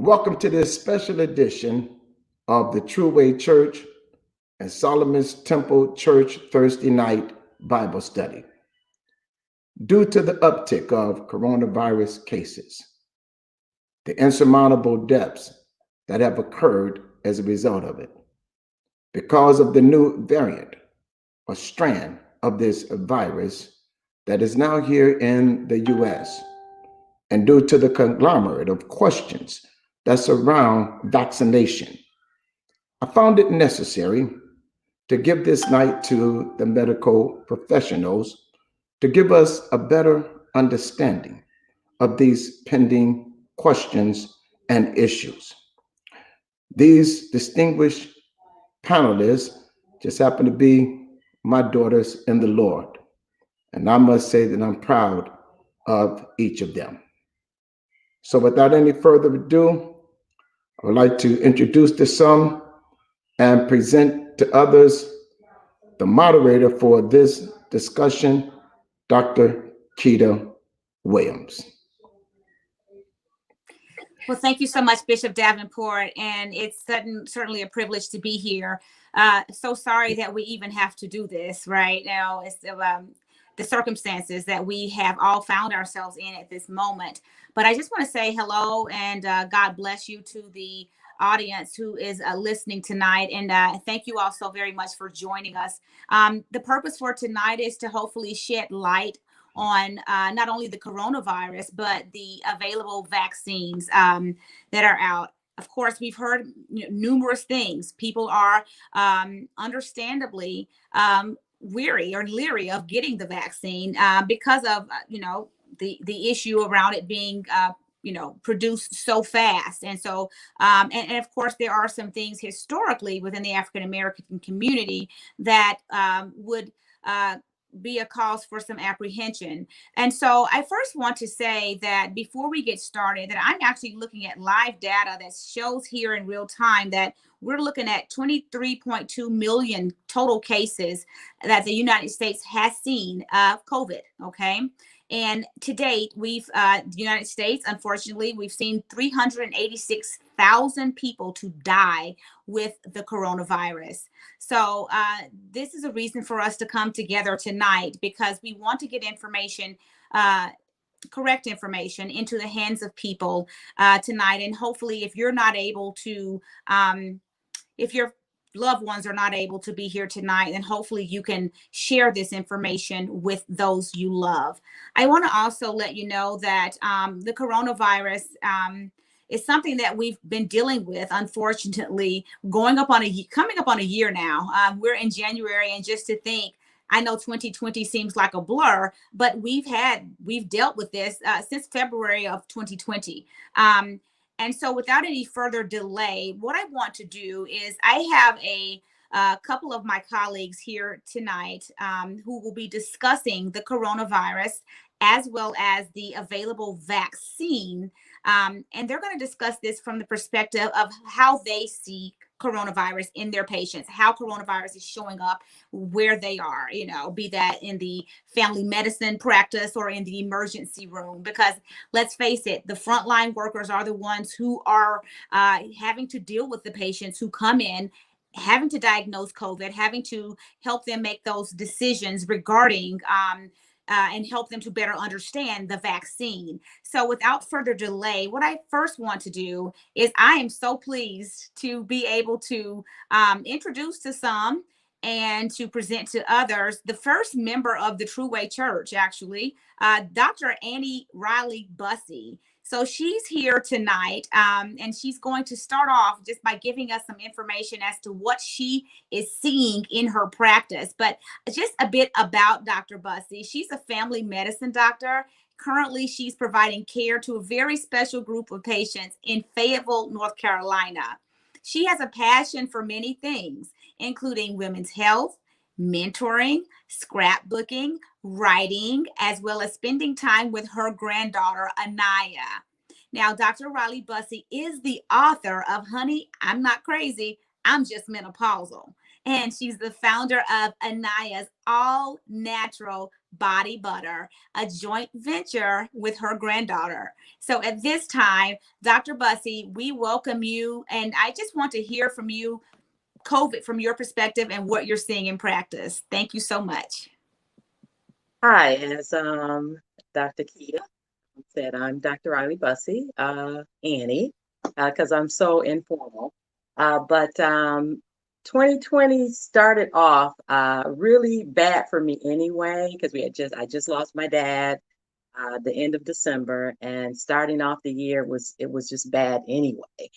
Welcome to this special edition of the True Way Church and Solomon's Temple Church Thursday night Bible study. Due to the uptick of coronavirus cases, the insurmountable deaths that have occurred as a result of it, because of the new variant or strand of this virus that is now here in the U.S., and due to the conglomerate of questions that surround vaccination, I found it necessary to give this night to the medical professionals to give us a better understanding of these pending questions and issues. These distinguished panelists just happen to be my daughters in the Lord, and I must say that I'm proud of each of them. So without any further ado, I would like to introduce to some and present to others the moderator for this discussion, Dr. Keita Williams. Well, thank you so much, Bishop Davenport, and it's certainly a privilege to be here. So sorry that we even have to do this right now. It's the circumstances that we have all found ourselves in at this moment. But I just want to say hello and God bless you to the audience who is listening tonight. And thank you all so very much for joining us. The purpose for tonight is to hopefully shed light on not only the coronavirus, but the available vaccines that are out. Of course, we've heard numerous things. People are understandably weary or leery of getting the vaccine because of, the issue around it being produced so fast. And so, and of course, there are some things historically within the African-American community that would be a cause for some apprehension. And so I first want to say that before we get started, that I'm actually looking at live data that shows here in real time that we're looking at 23.2 million total cases that the United States has seen of COVID, okay? And to date, the United States, unfortunately, we've seen 386,000 people to die with the coronavirus. So this is a reason for us to come together tonight because we want to get information, correct information into the hands of people tonight. And hopefully, if you're not able to, if your loved ones are not able to be here tonight, then hopefully you can share this information with those you love. I want to also let you know that the coronavirus is something that we've been dealing with, unfortunately, coming up on a year now. We're in January, and just to think, I know 2020 seems like a blur, but we've dealt with this since February of 2020. And so without any further delay, what I want to do is I have a couple of my colleagues here tonight who will be discussing the coronavirus as well as the available vaccine. And they're going to discuss this from the perspective of how they see coronavirus in their patients, how coronavirus is showing up where they are, be that in the family medicine practice or in the emergency room. Because let's face it, the frontline workers are the ones who are having to deal with the patients who come in, having to diagnose COVID, having to help them make those decisions regarding and help them to better understand the vaccine. So without further delay, what I first want to do is I am so pleased to be able to introduce to some and to present to others the first member of the True Way Church, actually, Dr. Annie Riley Bussey. So she's here tonight, and she's going to start off just by giving us some information as to what she is seeing in her practice. But just a bit about Dr. Bussey. She's a family medicine doctor. Currently, she's providing care to a very special group of patients in Fayetteville, North Carolina. She has a passion for many things, including women's health, mentoring, scrapbooking, writing, as well as spending time with her granddaughter, Anaya. Now, Dr. Riley Bussey is the author of Honey, I'm Not Crazy, I'm Just Menopausal. And she's the founder of Anaya's All Natural Body Butter, a joint venture with her granddaughter. So at this time, Dr. Bussey, we welcome you. And I just want to hear from you, COVID, from your perspective and what you're seeing in practice. Thank you so much. Hi, as Dr. Keita said, I'm Dr. Riley Bussey, Annie, because I'm so informal. But 2020 started off really bad for me anyway, because I just lost my dad the end of December, and starting off the year was just bad anyway.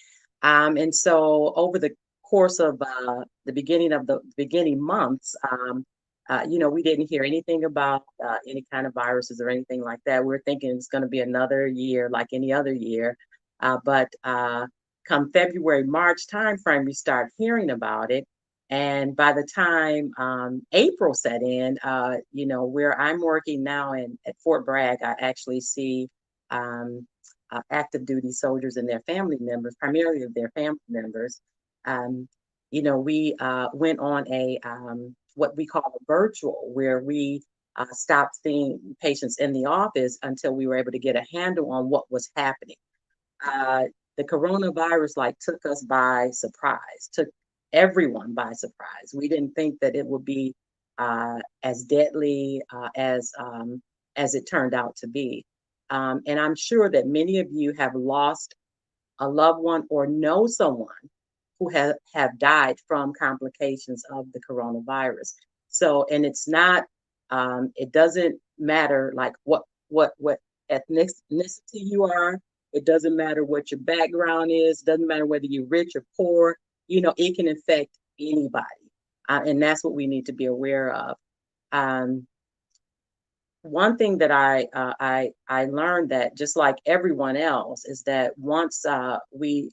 And so over the course of the beginning months, we didn't hear anything about any kind of viruses or anything like that. We were thinking it's going to be another year like any other year. But come February, March timeframe, we start hearing about it. And by the time April set in, where I'm working now at Fort Bragg, I actually see active duty soldiers and their family members, primarily of their family members. We went on a what we call a virtual, where we stopped seeing patients in the office until we were able to get a handle on what was happening. The coronavirus took us by surprise, took everyone by surprise. We didn't think that it would be as deadly as it turned out to be. And I'm sure that many of you have lost a loved one or know someone who have died from complications of the coronavirus. So, and it's not, it doesn't matter what ethnicity you are. It doesn't matter what your background is. It doesn't matter whether you're rich or poor. It can affect anybody. And that's what we need to be aware of. One thing that I learned, that just like everyone else, is that once we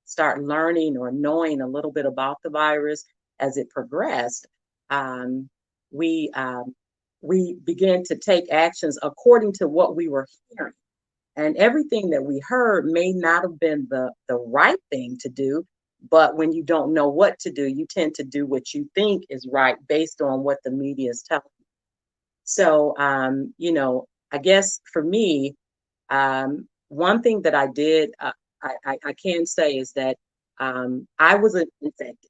start learning or knowing a little bit about the virus as it progressed, we began to take actions according to what we were hearing. And everything that we heard may not have been the right thing to do, but when you don't know what to do, you tend to do what you think is right based on what the media is telling you. So, I guess for me, one thing that I did, I can say, is that I was infected,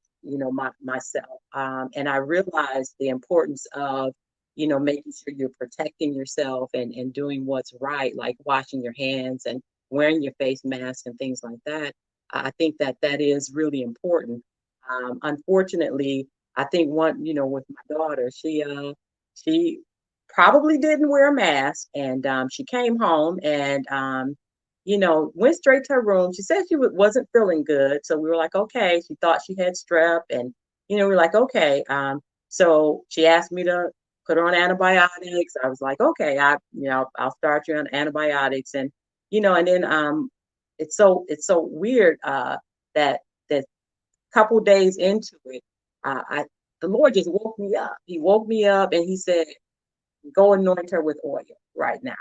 myself. And I realized the importance of, making sure you're protecting yourself and doing what's right, like washing your hands and wearing your face mask and things like that. I think that is really important. Unfortunately, I think with my daughter, she probably didn't wear a mask, and she came home and went straight to her room. She said she wasn't feeling good, so we were like, okay. She thought she had strep, and we're like, okay. So she asked me to put her on antibiotics. I was like, okay, I'll start you on antibiotics, and and then it's so weird that couple days into it, the Lord just woke me up. He woke me up and he said, go anoint her with oil right now.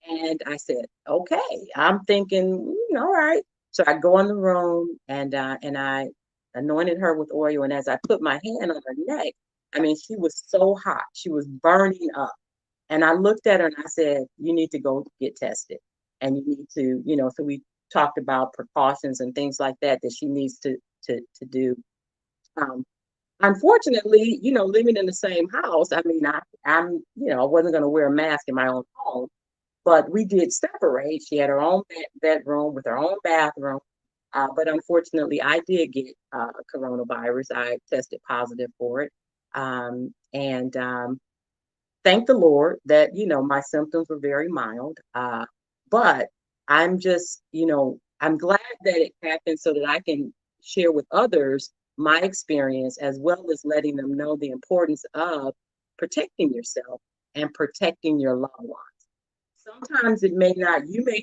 And I said, okay. I'm thinking, all right. So I go in the room and I anointed her with oil. And as I put my hand on her neck, I mean, she was so hot. She was burning up. And I looked at her and I said, you need to go get tested. And you need to, so we talked about precautions and things like that she needs to do. Unfortunately, living in the same house, I mean, I wasn't going to wear a mask in my own home, but we did separate. She had her own bedroom with her own bathroom. But unfortunately, I did get coronavirus. I tested positive for it. And thank the Lord that, my symptoms were very mild. But I'm just, I'm glad that it happened so that I can share with others my experience, as well as letting them know the importance of protecting yourself and protecting your loved ones. Sometimes you may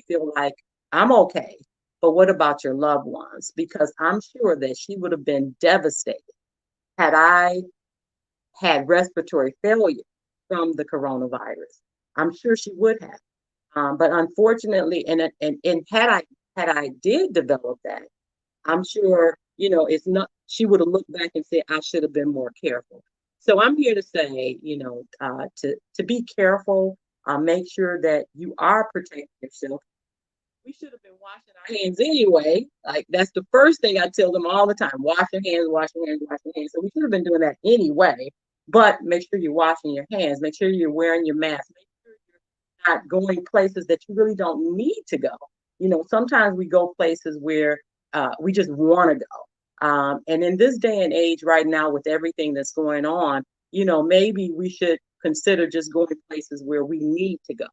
feel like I'm okay, but what about your loved ones? Because I'm sure that she would have been devastated had I had respiratory failure from the coronavirus. I'm sure she would have. But unfortunately, and had I did develop that, I'm sure, it's not, she would have looked back and said, I should have been more careful. So I'm here to say, to be careful, make sure that you are protecting yourself. We should have been washing our hands anyway. Like that's the first thing I tell them all the time: wash your hands, wash your hands, wash your hands. So we should have been doing that anyway. But make sure you're washing your hands. Make sure you're wearing your mask. Make sure you're not going places that you really don't need to go. Sometimes we go places where we just want to go. And in this day and age, right now, with everything that's going on, maybe we should consider just going to places where we need to go.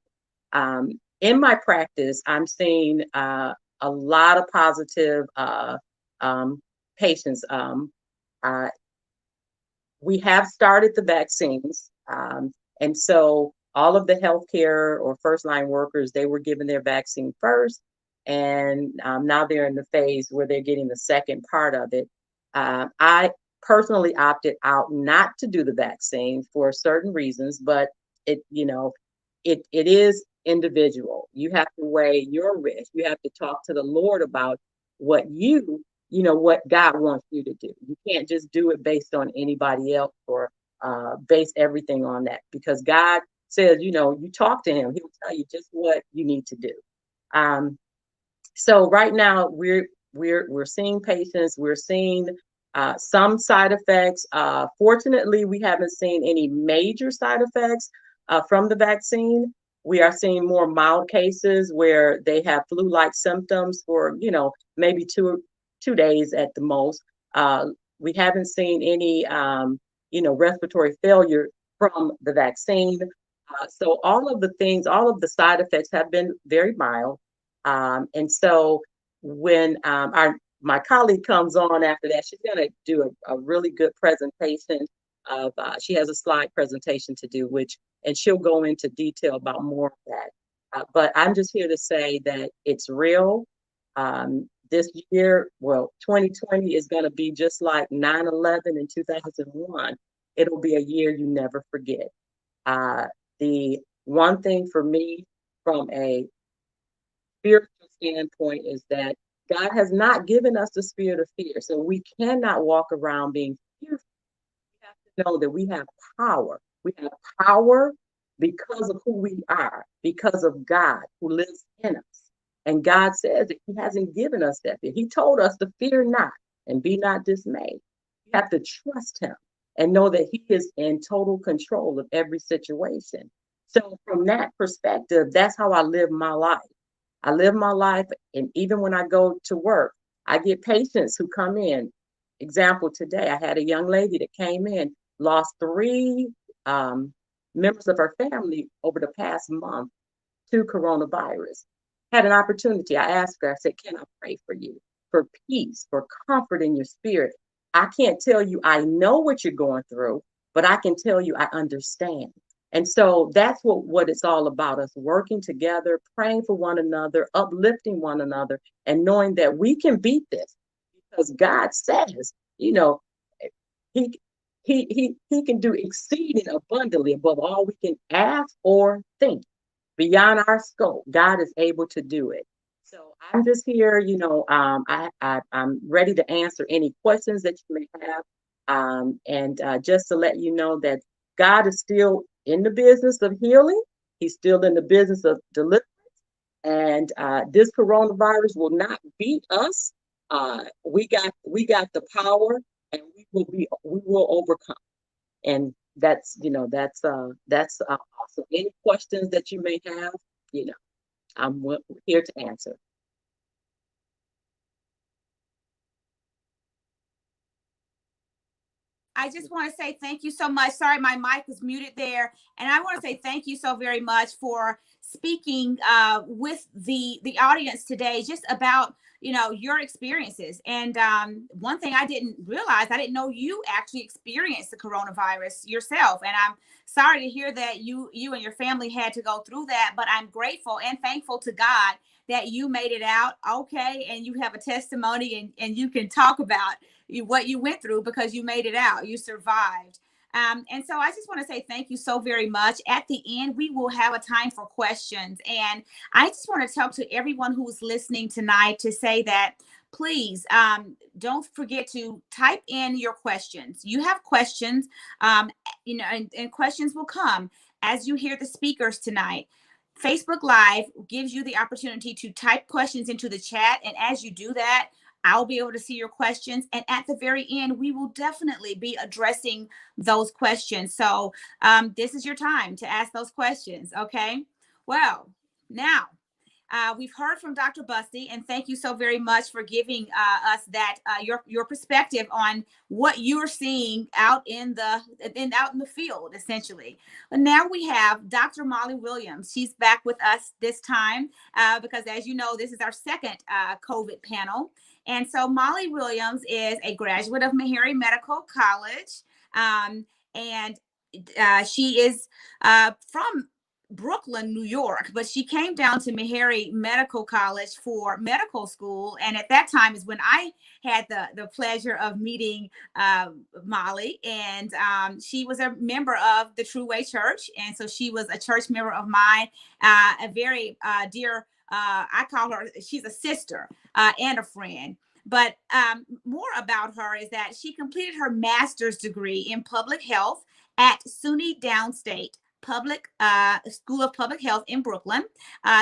In my practice, I'm seeing a lot of positive patients. Uh, we have started the vaccines, and so all of the healthcare or first line workers, they were given their vaccine first, and now they're in the phase where they're getting the second part of it. I personally opted out not to do the vaccine for certain reasons, but it is individual. You have to weigh your risk. You have to talk to the Lord about what what God wants you to do. You can't just do it based on anybody else or base everything on that, because God says, you talk to him, he'll tell you just what you need to do. So right now we're seeing patients, we're seeing some side effects. Fortunately, we haven't seen any major side effects from the vaccine. We are seeing more mild cases where they have flu-like symptoms for, maybe two days at the most. We haven't seen any, respiratory failure from the vaccine. So all of the things, all of the side effects have been very mild. And so when my colleague comes on after that, she's going to do a really good presentation of, she has a slide presentation to do, and she'll go into detail about more of that. But I'm just here to say that it's real. This year, 2020 is going to be just like 9/11 in 2001. It'll be a year you never forget. The one thing for me from a spiritual standpoint is that God has not given us the spirit of fear. So we cannot walk around being fearful. We have to know that we have power. We have power because of who we are, because of God who lives in us. And God says that he hasn't given us that fear. He told us to fear not and be not dismayed. You have to trust him and know that he is in total control of every situation. So from that perspective, that's how I live my life. I live my life, and even when I go to work, I get patients who come in. Example, today, I had a young lady that came in, lost three members of her family over the past month to coronavirus. Had an opportunity. I asked her, I said, can I pray for you for peace, for comfort in your spirit? I can't tell you I know what you're going through, but I can tell you I understand. And so that's what it's all about, us working together, praying for one another, uplifting one another, and knowing that we can beat this because God says, he he can do exceeding abundantly above all we can ask or think, beyond our scope. God is able to do it. So I'm just here, I'm ready to answer any questions that you may have. And just to let you know that God is still in the business of healing. He's still in the business of deliverance. And this coronavirus will not beat us. We got the power, and we will overcome. And that's awesome. Any questions that you may have, I'm here to answer. I just want to say thank you so much. Sorry, my mic was muted there. And I want to say thank you so very much for speaking with the audience today, just about, your experiences. And one thing I didn't realize, I didn't know you actually experienced the coronavirus yourself. And I'm sorry to hear that you and your family had to go through that, but I'm grateful and thankful to God that you made it out okay, and you have a testimony, and you can talk about what you went through because you made it out. You survived. And so I just want to say thank you so very much. At the end, we will have a time for questions. And I just want to talk to everyone who's listening tonight to say that please don't forget to type in your questions. You have questions, and questions will come as you hear the speakers tonight. Facebook Live gives you the opportunity to type questions into the chat. And as you do that, I'll be able to see your questions. And at the very end, we will definitely be addressing those questions. So this is your time to ask those questions. Okay. Well, now we've heard from Dr. Bussey, and thank you so very much for giving us that your perspective on what you're seeing out in the field, essentially. But now we have Dr. Molly Williams. She's back with us this time because, as you know, this is our second COVID panel. And so Molly Williams is a graduate of Meharry Medical College, and she is from Brooklyn, New York, but she came down to Meharry Medical College for medical school. And at that time is when I had the pleasure of meeting Molly. And she was a member of the True Way Church. And so she was a church member of mine, a very dear, I call her, she's a sister and a friend. But more about her is that she completed her master's degree in public health at SUNY Downstate School of Public Health in Brooklyn.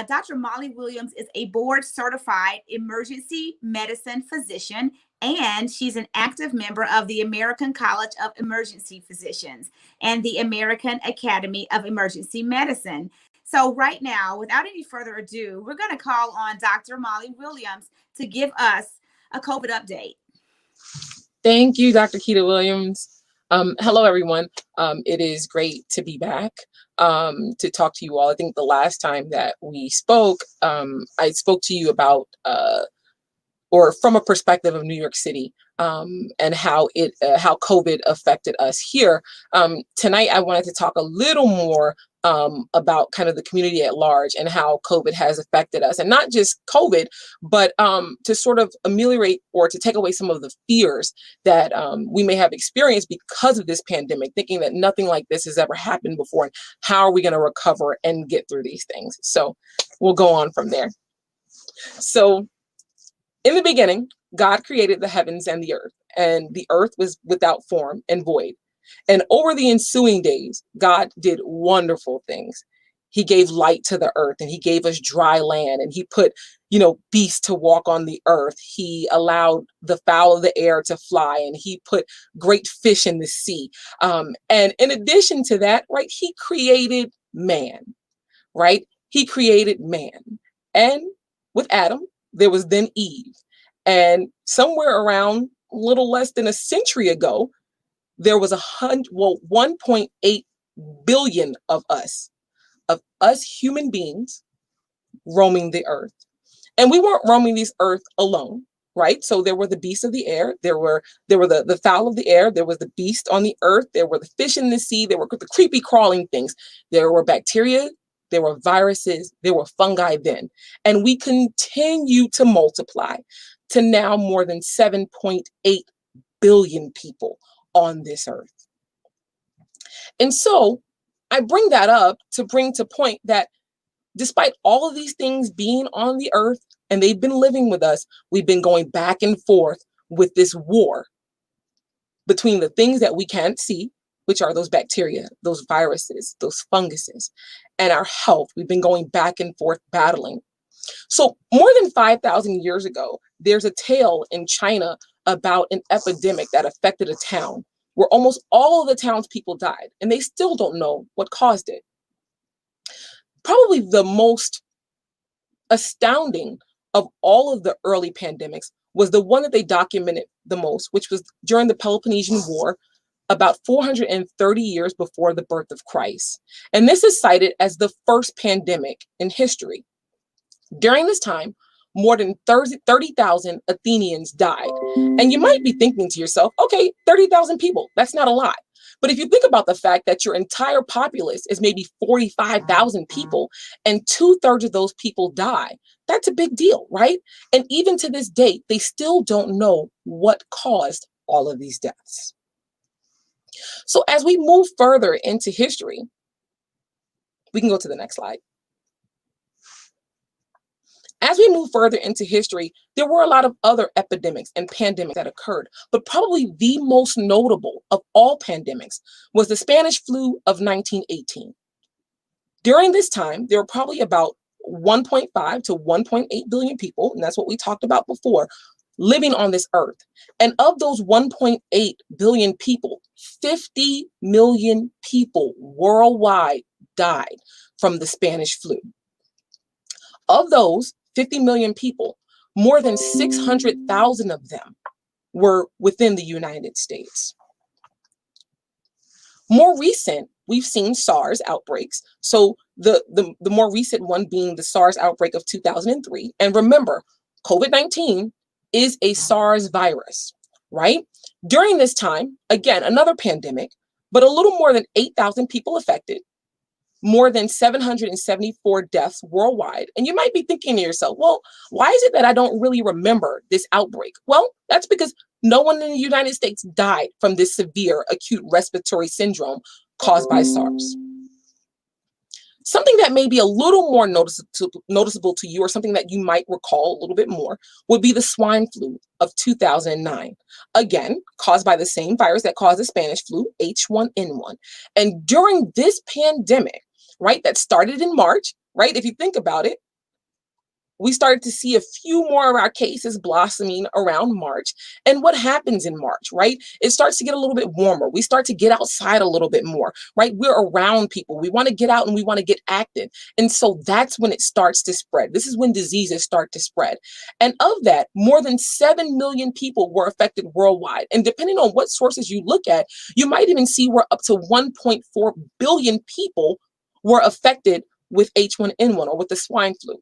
Dr. Molly Williams is a board certified emergency medicine physician, and she's an active member of the American College of Emergency Physicians and the American Academy of Emergency Medicine. So right now, without any further ado, we're going to call on Dr. Molly Williams to give us a COVID update. Thank you, Dr. Keita Williams. Hello, everyone. It is great to be back to talk to you all. I think the last time that we spoke, I spoke to you about, or from a perspective of New York City, and how COVID affected us here. Tonight, I wanted to talk a little more about kind of the community at large and how COVID has affected us, and not just COVID, but to sort of ameliorate or to take away some of the fears that we may have experienced because of this pandemic, thinking that nothing like this has ever happened before. And how are we going to recover and get through these things? So we'll go on from there. So in the beginning, God created the heavens and the earth was without form and void. And over the ensuing days, God did wonderful things. He gave light to the earth, and he gave us dry land, and he put, beasts to walk on the earth. He allowed the fowl of the air to fly, and he put great fish in the sea. And in addition to that, right, he created man, right? He created man. And with Adam, there was then Eve. And somewhere around a little less than a century ago, there was 1.8 billion of us human beings roaming the earth. And we weren't roaming this earth alone, right? So there were the beasts of the air, there were the fowl of the air, there was the beast on the earth, there were the fish in the sea, there were the creepy crawling things, there were bacteria, there were viruses, there were fungi then. And we continue to multiply to now more than 7.8 billion people on this earth. And so I bring that up to bring to point that despite all of these things being on the earth and they've been living with us, we've been going back and forth with this war between the things that we can't see, which are those bacteria, those viruses, those funguses, and our health. We've been going back and forth battling. So more than 5,000 years ago, there's a tale in China about an epidemic that affected a town where almost all of the townspeople died, and they still don't know what caused it. Probably the most astounding of all of the early pandemics was the one that they documented the most, which was during the Peloponnesian War, about 430 years before the birth of Christ. And this is cited as the first pandemic in history. During this time, more than 30,000 Athenians died. And you might be thinking to yourself, okay, 30,000 people, that's not a lot. But if you think about the fact that your entire populace is maybe 45,000 people and 2/3 of those people die, that's a big deal, right? And even to this date, they still don't know what caused all of these deaths. So as we move further into history, we can go to the next slide. As we move further into history, there were a lot of other epidemics and pandemics that occurred, but probably the most notable of all pandemics was the Spanish flu of 1918. During this time, there were probably about 1.5 to 1.8 billion people, and that's what we talked about before, living on this earth. And of those 1.8 billion people, 50 million people worldwide died from the Spanish flu. Of those 50 million people, more than 600,000 of them were within the United States. More recent, we've seen SARS outbreaks. So the more recent one being the SARS outbreak of 2003. And remember, COVID-19 is a SARS virus, right? During this time, again, another pandemic, but a little more than 8,000 people affected, more than 774 deaths worldwide. And you might be thinking to yourself, well, why is it that I don't really remember this outbreak? Well, that's because no one in the United States died from this severe acute respiratory syndrome caused by SARS. Something that may be a little more noticeable to you, or something that you might recall a little bit more, would be the swine flu of 2009. Again, caused by the same virus that caused the Spanish flu, H1N1. And during this pandemic, right, that started in March, right, if you think about it, we started to see a few more of our cases blossoming around March. And what happens in March, right? It starts to get a little bit warmer. We start to get outside a little bit more, right? We're around people. We want to get out and we want to get active. And so that's when it starts to spread. This is when diseases start to spread. And of that, more than 7 million people were affected worldwide. And depending on what sources you look at, you might even see where up to 1.4 billion people were affected with H1N1 or with the swine flu.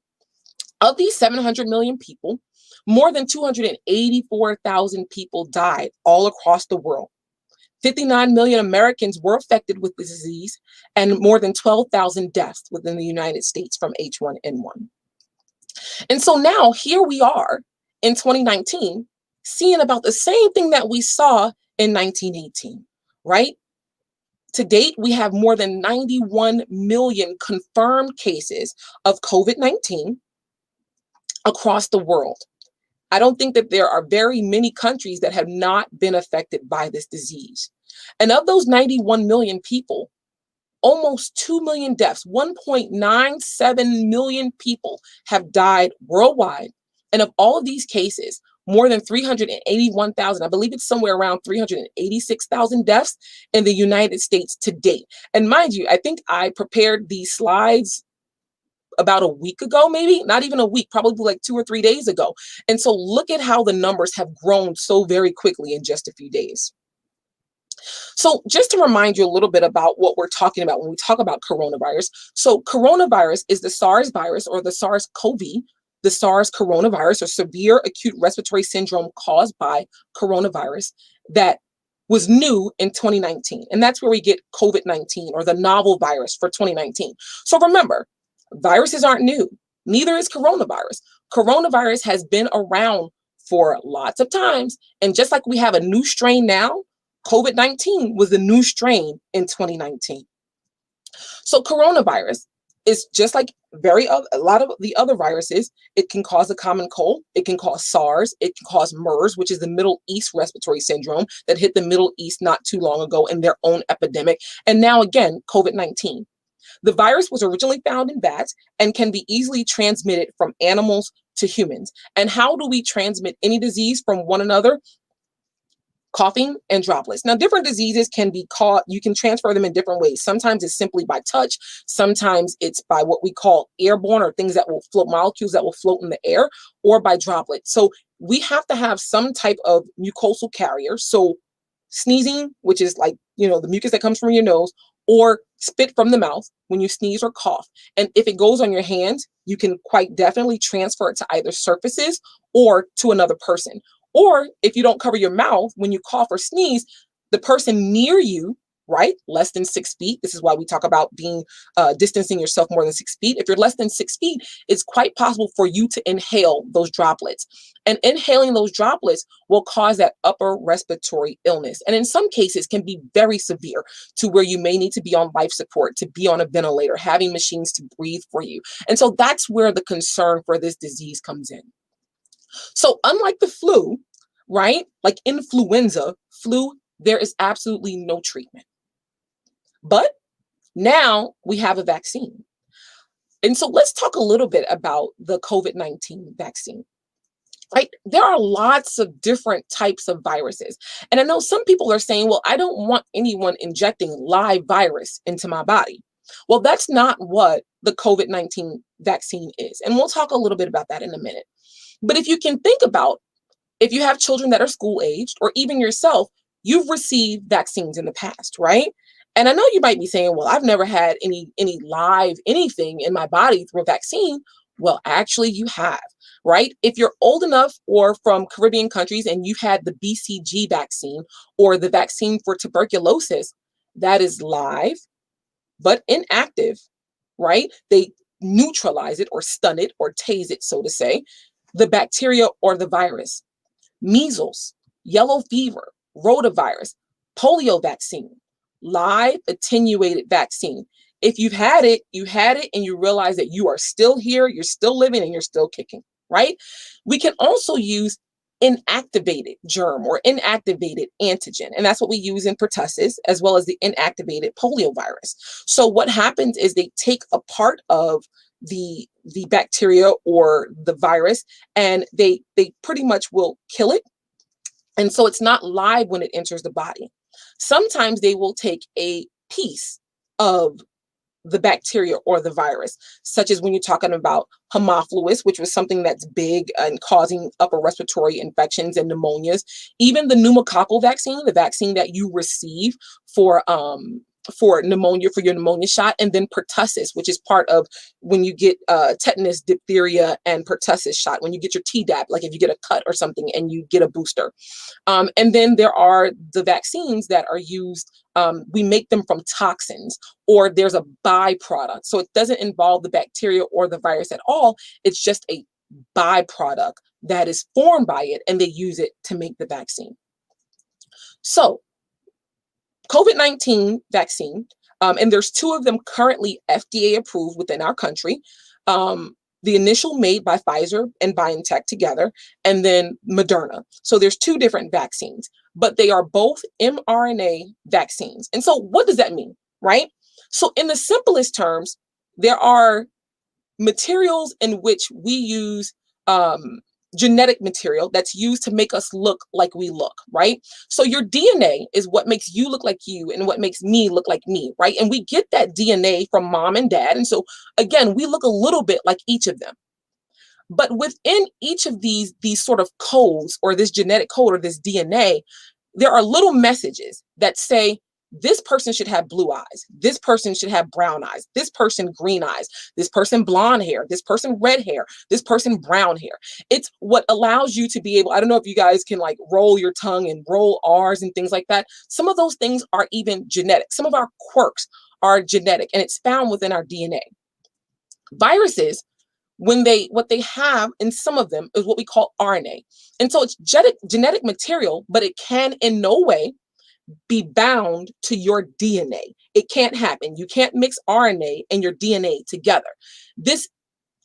Of these 700 million people, more than 284,000 people died all across the world. 59 million Americans were affected with the disease, and more than 12,000 deaths within the United States from H1N1. And so now here we are in 2019, seeing about the same thing that we saw in 1918, right? To date, we have more than 91 million confirmed cases of COVID-19 across the world. I don't think that there are very many countries that have not been affected by this disease. And of those 91 million people, almost 2 million deaths, 1.97 million people have died worldwide. And of all of these cases, more than 381,000, I believe it's somewhere around 386,000 deaths in the United States to date. And mind you, I think I prepared these slides about a week ago, maybe not even a week, probably like 2 or 3 days ago. And so look at how the numbers have grown so very quickly in just a few days. So just to remind you a little bit about what we're talking about when we talk about coronavirus. So coronavirus is the SARS virus, or the SARS-CoV, the SARS coronavirus, or severe acute respiratory syndrome caused by coronavirus, that was new in 2019. And that's where we get COVID-19, or the novel virus for 2019. So remember, viruses aren't new, neither is coronavirus. Coronavirus has been around for lots of times. And just like we have a new strain now, COVID-19 was the new strain in 2019. So coronavirus is just like a lot of the other viruses. It can cause a common cold. It can cause SARS. It can cause MERS, which is the Middle East respiratory syndrome that hit the Middle East not too long ago in their own epidemic. And now again, COVID-19. The virus was originally found in bats and can be easily transmitted from animals to humans. And how do we transmit any disease from one another? Coughing and droplets. Now, different diseases can be caught. You can transfer them in different ways. Sometimes it's simply by touch. Sometimes it's by what we call airborne, or things that will float, molecules that will float in the air, or by droplets. So we have to have some type of mucosal carrier. So sneezing, which is like, the mucus that comes from your nose, or spit from the mouth when you sneeze or cough. And if it goes on your hands, you can quite definitely transfer it to either surfaces or to another person. Or if you don't cover your mouth when you cough or sneeze, the person near you right? Less than 6 feet. This is why we talk about being distancing yourself more than 6 feet. If you're less than 6 feet, it's quite possible for you to inhale those droplets. And inhaling those droplets will cause that upper respiratory illness. And in some cases can be very severe to where you may need to be on life support, to be on a ventilator, having machines to breathe for you. And so that's where the concern for this disease comes in. So unlike the flu, right? Like influenza, flu, there is absolutely no treatment. But now we have a vaccine. And so let's talk a little bit about the COVID-19 vaccine. Right? There are lots of different types of viruses. And I know some people are saying, well, I don't want anyone injecting live virus into my body. Well, that's not what the COVID-19 vaccine is. And we'll talk a little bit about that in a minute. But if you can think about, if you have children that are school aged, or even yourself, you've received vaccines in the past, right? And I know you might be saying, well, I've never had any live anything in my body through a vaccine. Well, actually you have, right? If you're old enough or from Caribbean countries and you've had the BCG vaccine or the vaccine for tuberculosis, that is live, but inactive, right? They neutralize it or stun it or tase it, so to say, the bacteria or the virus. Measles, yellow fever, rotavirus, polio vaccine, live attenuated vaccine. If you've had it, you had it, and you realize that you are still here, you're still living, and you're still kicking, right? We can also use inactivated germ or inactivated antigen, and that's what we use in pertussis, as well as the inactivated polio virus. So what happens is they take a part of the bacteria or the virus, and they pretty much will kill it. And so it's not live when it enters the body. Sometimes they will take a piece of the bacteria or the virus, such as when you're talking about Haemophilus, which was something that's big and causing upper respiratory infections and pneumonias. Even the pneumococcal vaccine, the vaccine that you receive for pneumonia, for your pneumonia shot, and then pertussis, which is part of when you get tetanus, diphtheria, and pertussis shot, when you get your Tdap, like if you get a cut or something and you get a booster. And then there are the vaccines that are used, we make them from toxins, or there's a byproduct. So it doesn't involve the bacteria or the virus at all. It's just a byproduct that is formed by it, and they use it to make the vaccine. So COVID-19 vaccine, and there's 2 of them currently FDA approved within our country. The initial made by Pfizer and BioNTech together, and then Moderna. So there's 2 different vaccines, but they are both mRNA vaccines. And so what does that mean, right? So in the simplest terms, there are materials in which we use genetic material that's used to make us look like we look, right? So your DNA is what makes you look like you and what makes me look like me, right? And we get that DNA from mom and dad. And so again, we look a little bit like each of them. But within each of these sort of codes, or this genetic code or this DNA, there are little messages that say, this person should have blue eyes. This person should have brown eyes. This person green eyes. This person blonde hair. This person red hair. This person brown hair. It's what allows you to be able, I don't know if you guys can like roll your tongue and roll R's and things like that. Some of those things are even genetic. Some of our quirks are genetic, and it's found within our DNA. Viruses, what they have in some of them is what we call RNA. And so it's genetic material, but it can in no way be bound to your DNA. It can't happen. You can't mix RNA and your DNA together. This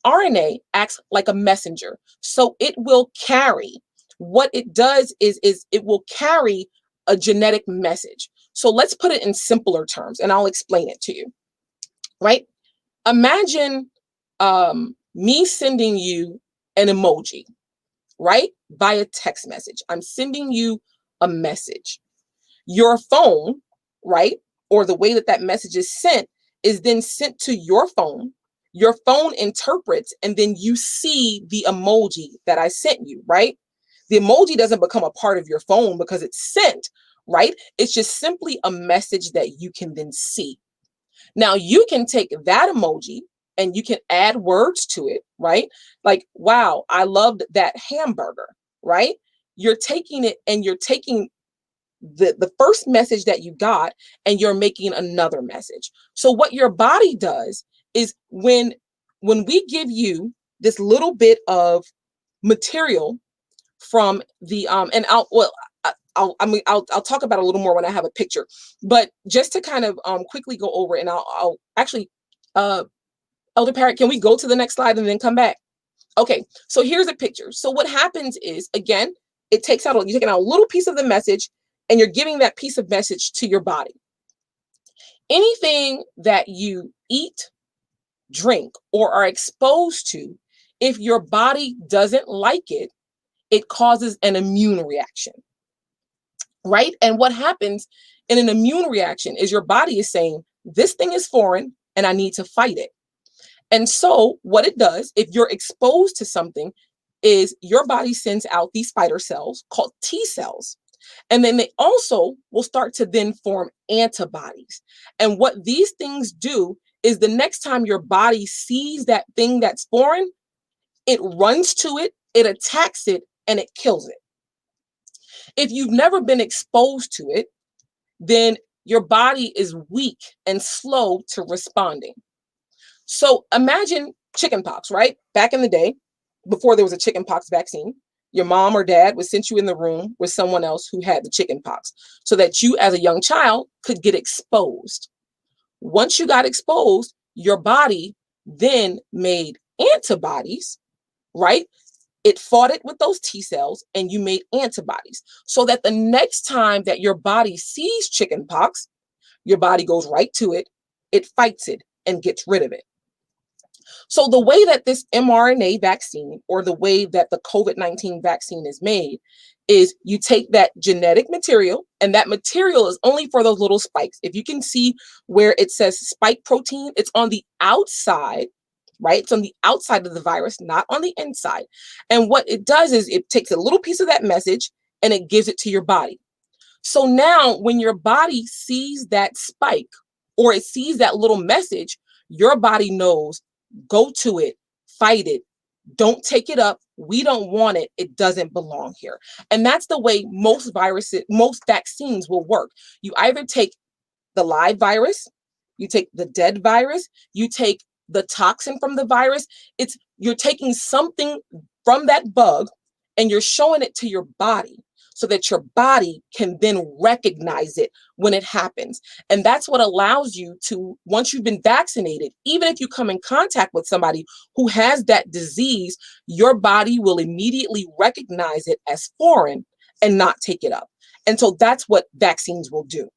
RNA acts like a messenger. So it will carry, what it does is it will carry a genetic message. So let's put it in simpler terms, and I'll explain it to you, right? Imagine me sending you an emoji, right? Via text message. I'm sending you a message. Your phone, right? Or the way that message is sent is then sent to your phone. Your phone interprets, and then you see the emoji that I sent you, right? The emoji doesn't become a part of your phone because it's sent, right? It's just simply a message that you can then see. Now you can take that emoji and you can add words to it, right? Like, wow, I loved that hamburger, right? You're taking it and you're taking the first message that you got, and you're making another message. So what your body does is when we give you this little bit of material from the and I'll talk about it a little more when I have a picture, but just to kind of quickly go over, and I'll actually Elder Parrot, can we go to the next slide and then come back? Okay, so here's a picture. So what happens is, again, you're taking out a little piece of the message, and you're giving that piece of message to your body. Anything that you eat, drink, or are exposed to, if your body doesn't like it, it causes an immune reaction, right? And what happens in an immune reaction is your body is saying, this thing is foreign and I need to fight it. And so what it does, if you're exposed to something, is your body sends out these fighter cells called T cells. And then they also will start to then form antibodies. And what these things do is the next time your body sees that thing that's foreign, it runs to it, it attacks it, and it kills it. If you've never been exposed to it, then your body is weak and slow to responding. So imagine chickenpox, right? Back in the day, before there was a chickenpox vaccine, your mom or dad would send you in the room with someone else who had the chickenpox so that you as a young child could get exposed. Once you got exposed, your body then made antibodies, right? It fought it with those T cells and you made antibodies so that the next time that your body sees chickenpox, your body goes right to it, it fights it and gets rid of it. So the way that this mRNA vaccine, or the way that the COVID-19 vaccine is made, is you take that genetic material, and that material is only for those little spikes. If you can see where it says spike protein, it's on the outside, right? It's on the outside of the virus, not on the inside. And what it does is it takes a little piece of that message and it gives it to your body. So now when your body sees that spike or it sees that little message, your body knows, go to it, fight it, don't take it up. We don't want it. It doesn't belong here. And that's the way most vaccines will work. You either take the live virus, you take the dead virus, you take the toxin from the virus. You're taking something from that bug and you're showing it to your body so that your body can then recognize it when it happens. And that's what allows you to, once you've been vaccinated, even if you come in contact with somebody who has that disease, your body will immediately recognize it as foreign and not take it up. And so that's what vaccines will do.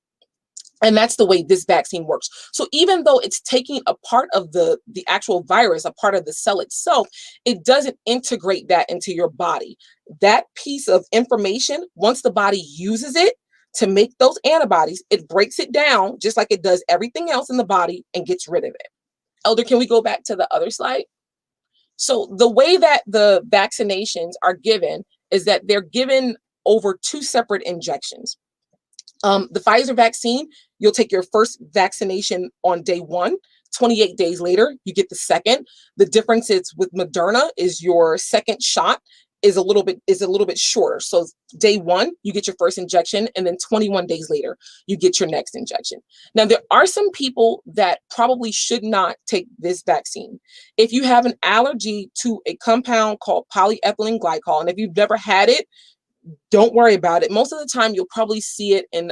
And that's the way this vaccine works. So even though it's taking a part of the actual virus, a part of the cell itself, it doesn't integrate that into your body. That piece of information, once the body uses it to make those antibodies, it breaks it down just like it does everything else in the body and gets rid of it. Elder, can we go back to the other slide? So the way that the vaccinations are given is that they're given over 2 separate injections. The Pfizer vaccine, you'll take your first vaccination on day 1. 28 days later, you get the second. The difference is with Moderna is your second shot is a little bit shorter. So day 1, you get your first injection, and then 21 days later, you get your next injection. Now, there are some people that probably should not take this vaccine. If you have an allergy to a compound called polyethylene glycol, and if you've never had it, don't worry about it. Most of the time you'll probably see it in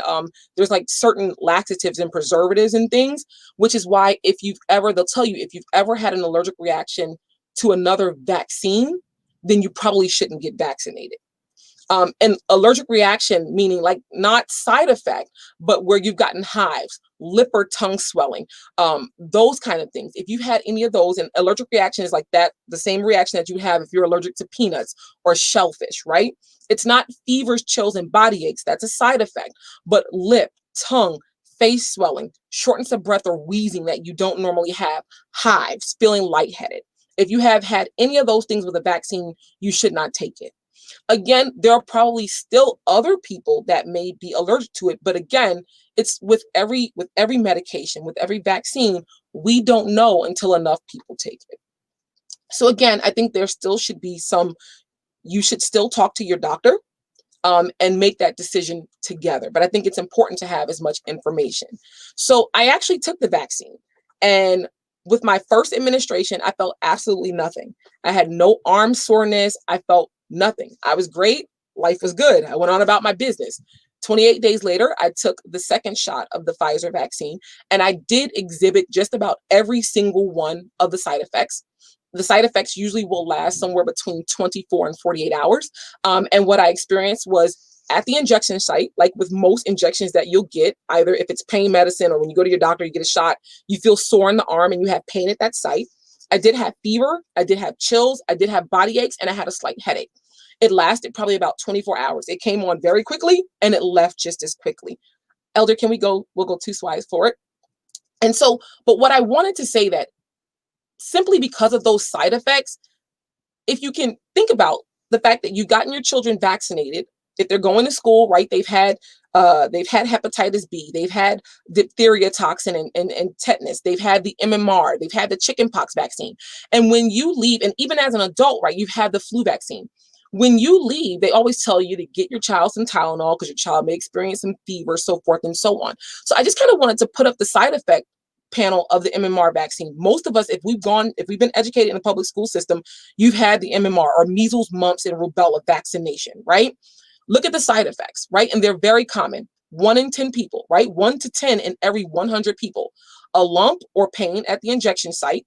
there's like certain laxatives and preservatives and things, which is why they'll tell you if you've ever had an allergic reaction to another vaccine, then you probably shouldn't get vaccinated. An allergic reaction, meaning like not side effect, but where you've gotten hives, lip or tongue swelling, those kind of things. If you've had any of those, and allergic reaction is like that, the same reaction that you have if you're allergic to peanuts or shellfish, right? It's not fevers, chills, and body aches. That's a side effect. But lip, tongue, face swelling, shortness of breath or wheezing that you don't normally have, hives, feeling lightheaded. If you have had any of those things with a vaccine, you should not take it. Again, there are probably still other people that may be allergic to it. But again, it's with every medication, with every vaccine, we don't know until enough people take it. So again, I think there still should be you should still talk to your doctor and make that decision together. But I think it's important to have as much information. So I actually took the vaccine, and with my first administration, I felt absolutely nothing. I had no arm soreness. I felt nothing. I was great. Life was good. I went on about my business. 28 days later, I took the second shot of the Pfizer vaccine, and I did exhibit just about every single one of the side effects. The side effects usually will last somewhere between 24 and 48 hours. And what I experienced was at the injection site, like with most injections that you'll get, either if it's pain medicine or when you go to your doctor, you get a shot, you feel sore in the arm and you have pain at that site. I did have fever, I did have chills, I did have body aches, and I had a slight headache. It lasted probably about 24 hours. It came on very quickly and it left just as quickly. Elder, can we go? We'll go 2 slides for it. And so, but what I wanted to say that simply because of those side effects, if you can think about the fact that you've gotten your children vaccinated, if they're going to school, right, they've had hepatitis B, they've had diphtheria toxin and tetanus, they've had the MMR, they've had the chickenpox vaccine. And when you leave, and even as an adult, right, you've had the flu vaccine. When you leave, they always tell you to get your child some Tylenol because your child may experience some fever, so forth and so on. So I just kind of wanted to put up the side effect panel of the MMR vaccine. Most of us, if we've been educated in the public school system, you've had the MMR or measles, mumps, and rubella vaccination, right? Look at the side effects, right? And they're very common. 1 in 10 people, right? 1 to 10 in every 100 people. A lump or pain at the injection site,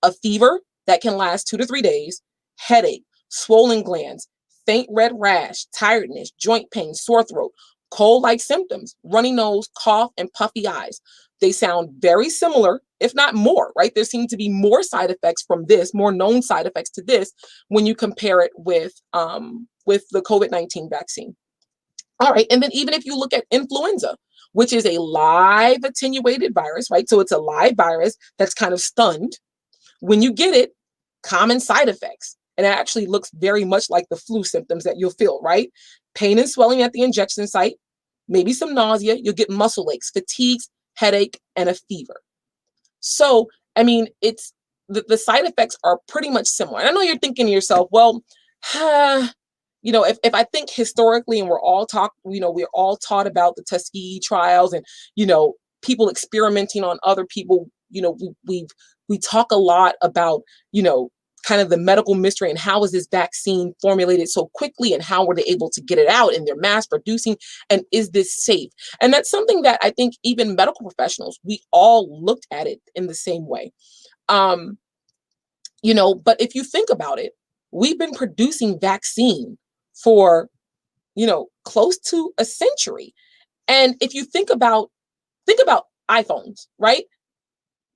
a fever that can last 2 to 3 days, headache, swollen glands, faint red rash, tiredness, joint pain, sore throat, cold-like symptoms, runny nose, cough, and puffy eyes. They sound very similar, if not more, right? There seem to be more side effects from this, more known side effects to this when you compare it with the COVID-19 vaccine. All right, and then even if you look at influenza, which is a live attenuated virus, right? So it's a live virus that's kind of stunned. When you get it, common side effects. And it actually looks very much like the flu symptoms that you'll feel, right? Pain and swelling at the injection site, maybe some nausea, you'll get muscle aches, fatigues, headache, and a fever. So, I mean, it's the side effects are pretty much similar. And I know you're thinking to yourself, well, if I think historically, and we're all taught about the Tuskegee trials and, people experimenting on other people, we talk a lot about, kind of the medical mystery and how is this vaccine formulated so quickly and how were they able to get it out and they're mass producing and is this safe? And that's something that I think even medical professionals, we all looked at it in the same way. But if you think about it, we've been producing vaccine for, close to a century. And if you think about iPhones, right?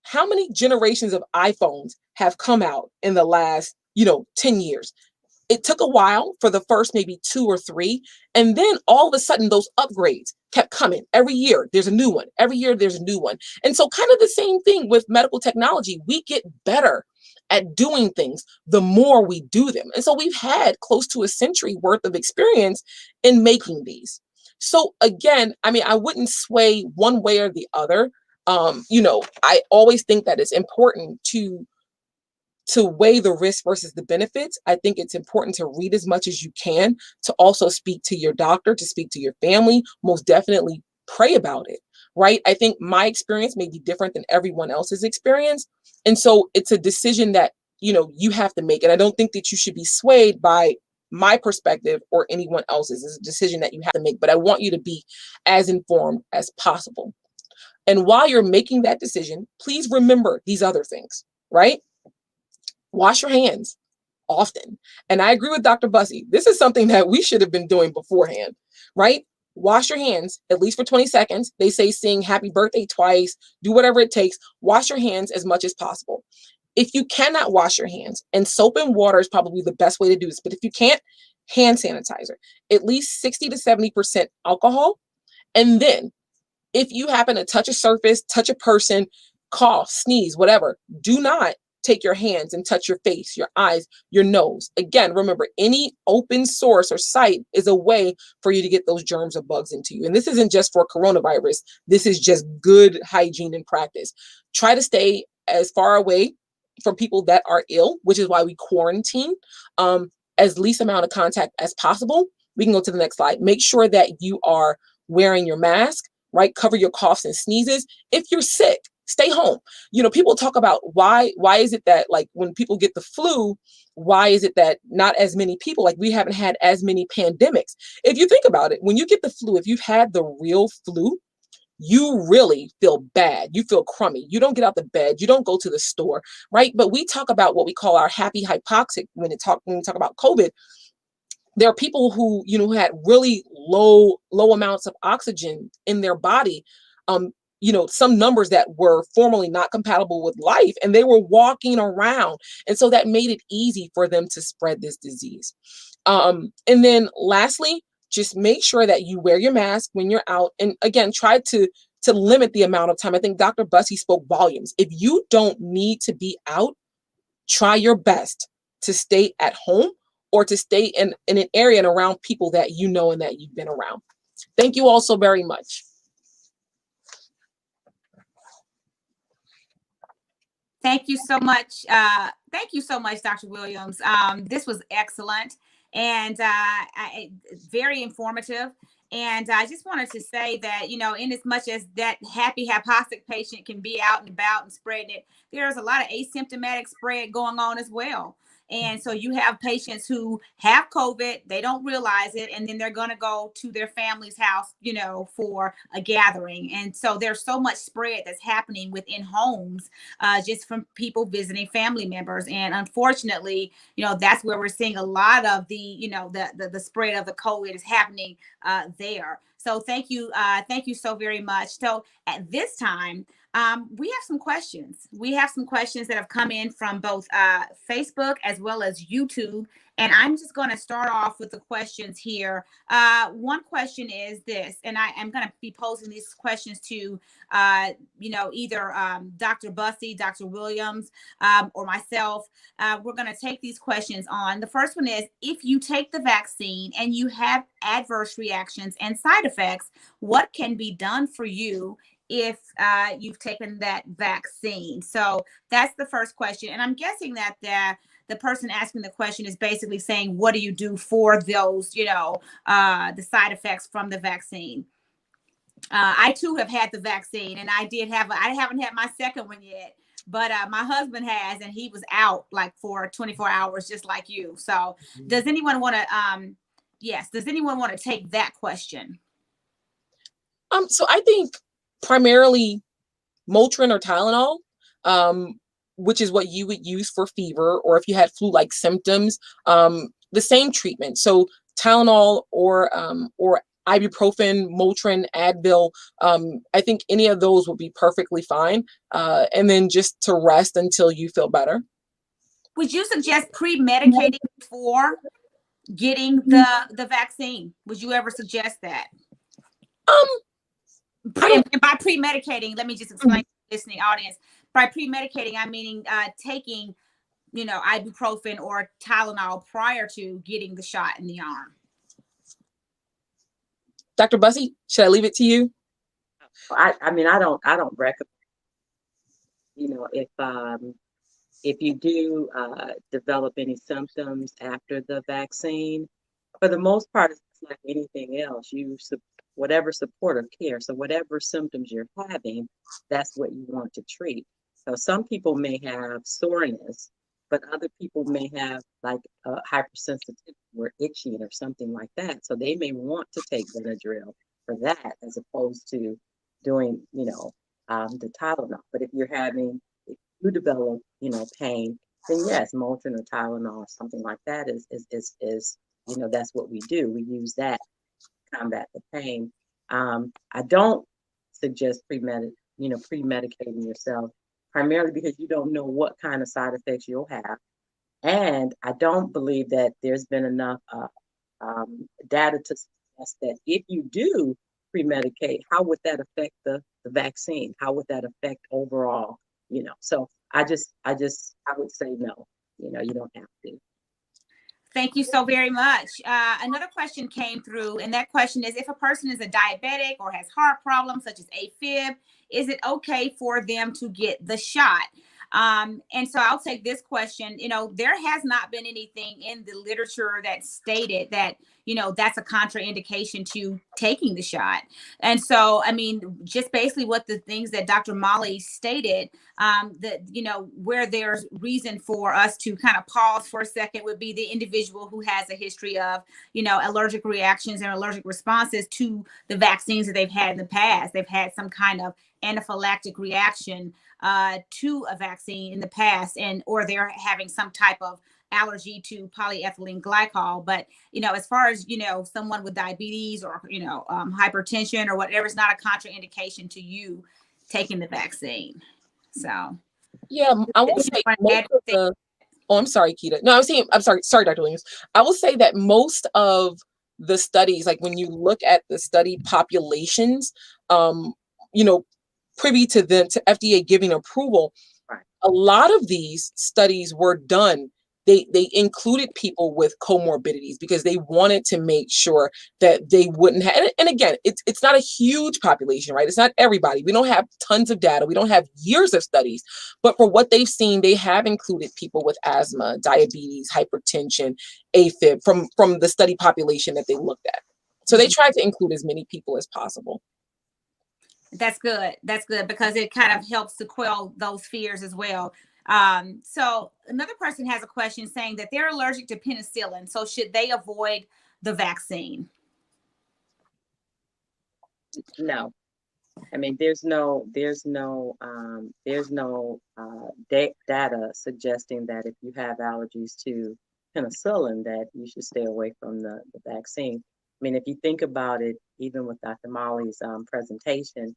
How many generations of iPhones have come out in the last, 10 years? It took a while for the first maybe 2 or 3. And then all of a sudden, those upgrades kept coming. Every year, there's a new one. Every year, there's a new one. And so kind of the same thing with medical technology. We get better at doing things the more we do them. And so we've had close to a century worth of experience in making these. So again, I mean, I wouldn't sway one way or the other. I always think that it's important to weigh the risk versus the benefits. I think it's important to read as much as you can, to also speak to your doctor, to speak to your family, most definitely pray about it, right? I think my experience may be different than everyone else's experience. And so it's a decision that, you have to make. And I don't think that you should be swayed by my perspective or anyone else's. It's a decision that you have to make, but I want you to be as informed as possible. And while you're making that decision, please remember these other things, right? Wash your hands often. And I agree with Dr. Bussey. This is something that we should have been doing beforehand, right? Wash your hands at least for 20 seconds. They say sing happy birthday twice, do whatever it takes. Wash your hands as much as possible. If you cannot wash your hands, and soap and water is probably the best way to do this, but if you can't, hand sanitizer, at least 60 to 70% alcohol. And then if you happen to touch a surface, touch a person, cough, sneeze, whatever, do not take your hands and touch your face, your eyes, your nose. Again, remember, any open source or site is a way for you to get those germs or bugs into you. And this isn't just for coronavirus. This is just good hygiene and practice. Try to stay as far away from people that are ill, which is why we quarantine, as least amount of contact as possible. We can go to the next slide. Make sure that you are wearing your mask, right? Cover your coughs and sneezes. If you're sick, stay home. People talk about why is it that, like, when people get the flu, why is it that not as many people, like, we haven't had as many pandemics? If you think about it, when you get the flu, if you've had the real flu, you really feel bad. You feel crummy. You don't get out the bed. You don't go to the store, right? But we talk about what we call our happy hypoxic when we talk about COVID. There are people who, who had really low amounts of oxygen in their body, some numbers that were formerly not compatible with life, and they were walking around. And so that made it easy for them to spread this disease. And then lastly, just make sure that you wear your mask when you're out. And again, try to limit the amount of time. I think Dr. Bussey spoke volumes. If you don't need to be out, try your best to stay at home or to stay in an area and around people that you know and that you've been around. Thank you all so very much. Thank you so much. Thank you so much, Dr. Williams. This was excellent and very informative. And I just wanted to say that, in as much as that happy hypoxic patient can be out and about and spreading it, there's a lot of asymptomatic spread going on as well. And so you have patients who have COVID, they don't realize it, and then they're going to go to their family's house, for a gathering. And so there's so much spread that's happening within homes, just from people visiting family members. And unfortunately, that's where we're seeing a lot of the, the spread of the COVID is happening there. So thank you so very much. So at this time, we have some questions. We have some questions that have come in from both Facebook as well as YouTube. And I'm just going to start off with the questions here. One question is this, and I'm going to be posing these questions to, either Dr. Bussey, Dr. Williams, or myself. We're going to take these questions on. The first one is, if you take the vaccine and you have adverse reactions and side effects, what can be done for you if you've taken that vaccine? So that's the first question. And I'm guessing that the person asking the question is basically saying, what do you do for those, the side effects from the vaccine? I too have had the vaccine, and I haven't had my second one yet, but my husband has, and he was out like for 24 hours, just like you. So does anyone want to take that question? So I think primarily Motrin or Tylenol, which is what you would use for fever, or if you had flu-like symptoms, the same treatment. So Tylenol or ibuprofen, Motrin, Advil, I think any of those would be perfectly fine. And then just to rest until you feel better. Would you suggest pre-medicating before getting the vaccine? Would you ever suggest that? And by pre-medicating, let me just explain to the listening audience. By pre-medicating, I'm meaning taking, ibuprofen or Tylenol prior to getting the shot in the arm. Dr. Bussey, should I leave it to you? I don't recommend. If you do develop any symptoms after the vaccine, for the most part, it's like anything else. Whatever supportive care. So whatever symptoms you're having, that's what you want to treat. So some people may have soreness, but other people may have like a hypersensitivity or itching or something like that. So they may want to take Benadryl for that as opposed to doing, the Tylenol. But if you develop, pain, then yes, Motrin or Tylenol or something like that is that's what we do. We use that to combat the pain. I don't suggest pre-medicating yourself, primarily because you don't know what kind of side effects you'll have. And I don't believe that there's been enough data to suggest that if you do pre-medicate, how would that affect the vaccine? How would that affect overall? So I would say no. You don't have to. Thank you so very much. Another question came through, and that question is, if a person is a diabetic or has heart problems such as AFib, is it okay for them to get the shot? And so I'll take this question. There has not been anything in the literature that stated that, that's a contraindication to taking the shot. And so, I mean, just basically what the things that Dr. Molly stated, that, where there's reason for us to kind of pause for a second would be the individual who has a history of, allergic reactions and allergic responses to the vaccines that they've had in the past. They've had some kind of anaphylactic reaction to a vaccine in the past, or they're having some type of allergy to polyethylene glycol. But as far as someone with diabetes or hypertension or whatever, it's not a contraindication to you taking the vaccine. So yeah, I will say most of the. Oh, I'm sorry, Keita. No, I'm sorry, Dr. Williams. I will say that most of the studies, like when you look at the study populations, privy to FDA giving approval, Right. a lot of these studies were done. They included people with comorbidities because they wanted to make sure that they wouldn't have. And again, it's not a huge population, right? It's not everybody. We don't have tons of data. We don't have years of studies, but for what they've seen, they have included people with asthma, diabetes, hypertension, AFib from the study population that they looked at. So they tried to include as many people as possible. That's good. That's good because it kind of helps to quell those fears as well. So another person has a question saying that they're allergic to penicillin. So should they avoid the vaccine? No. I mean, there's no data suggesting that if you have allergies to penicillin, that you should stay away from the vaccine. I mean, if you think about it, even with Dr. Molly's presentation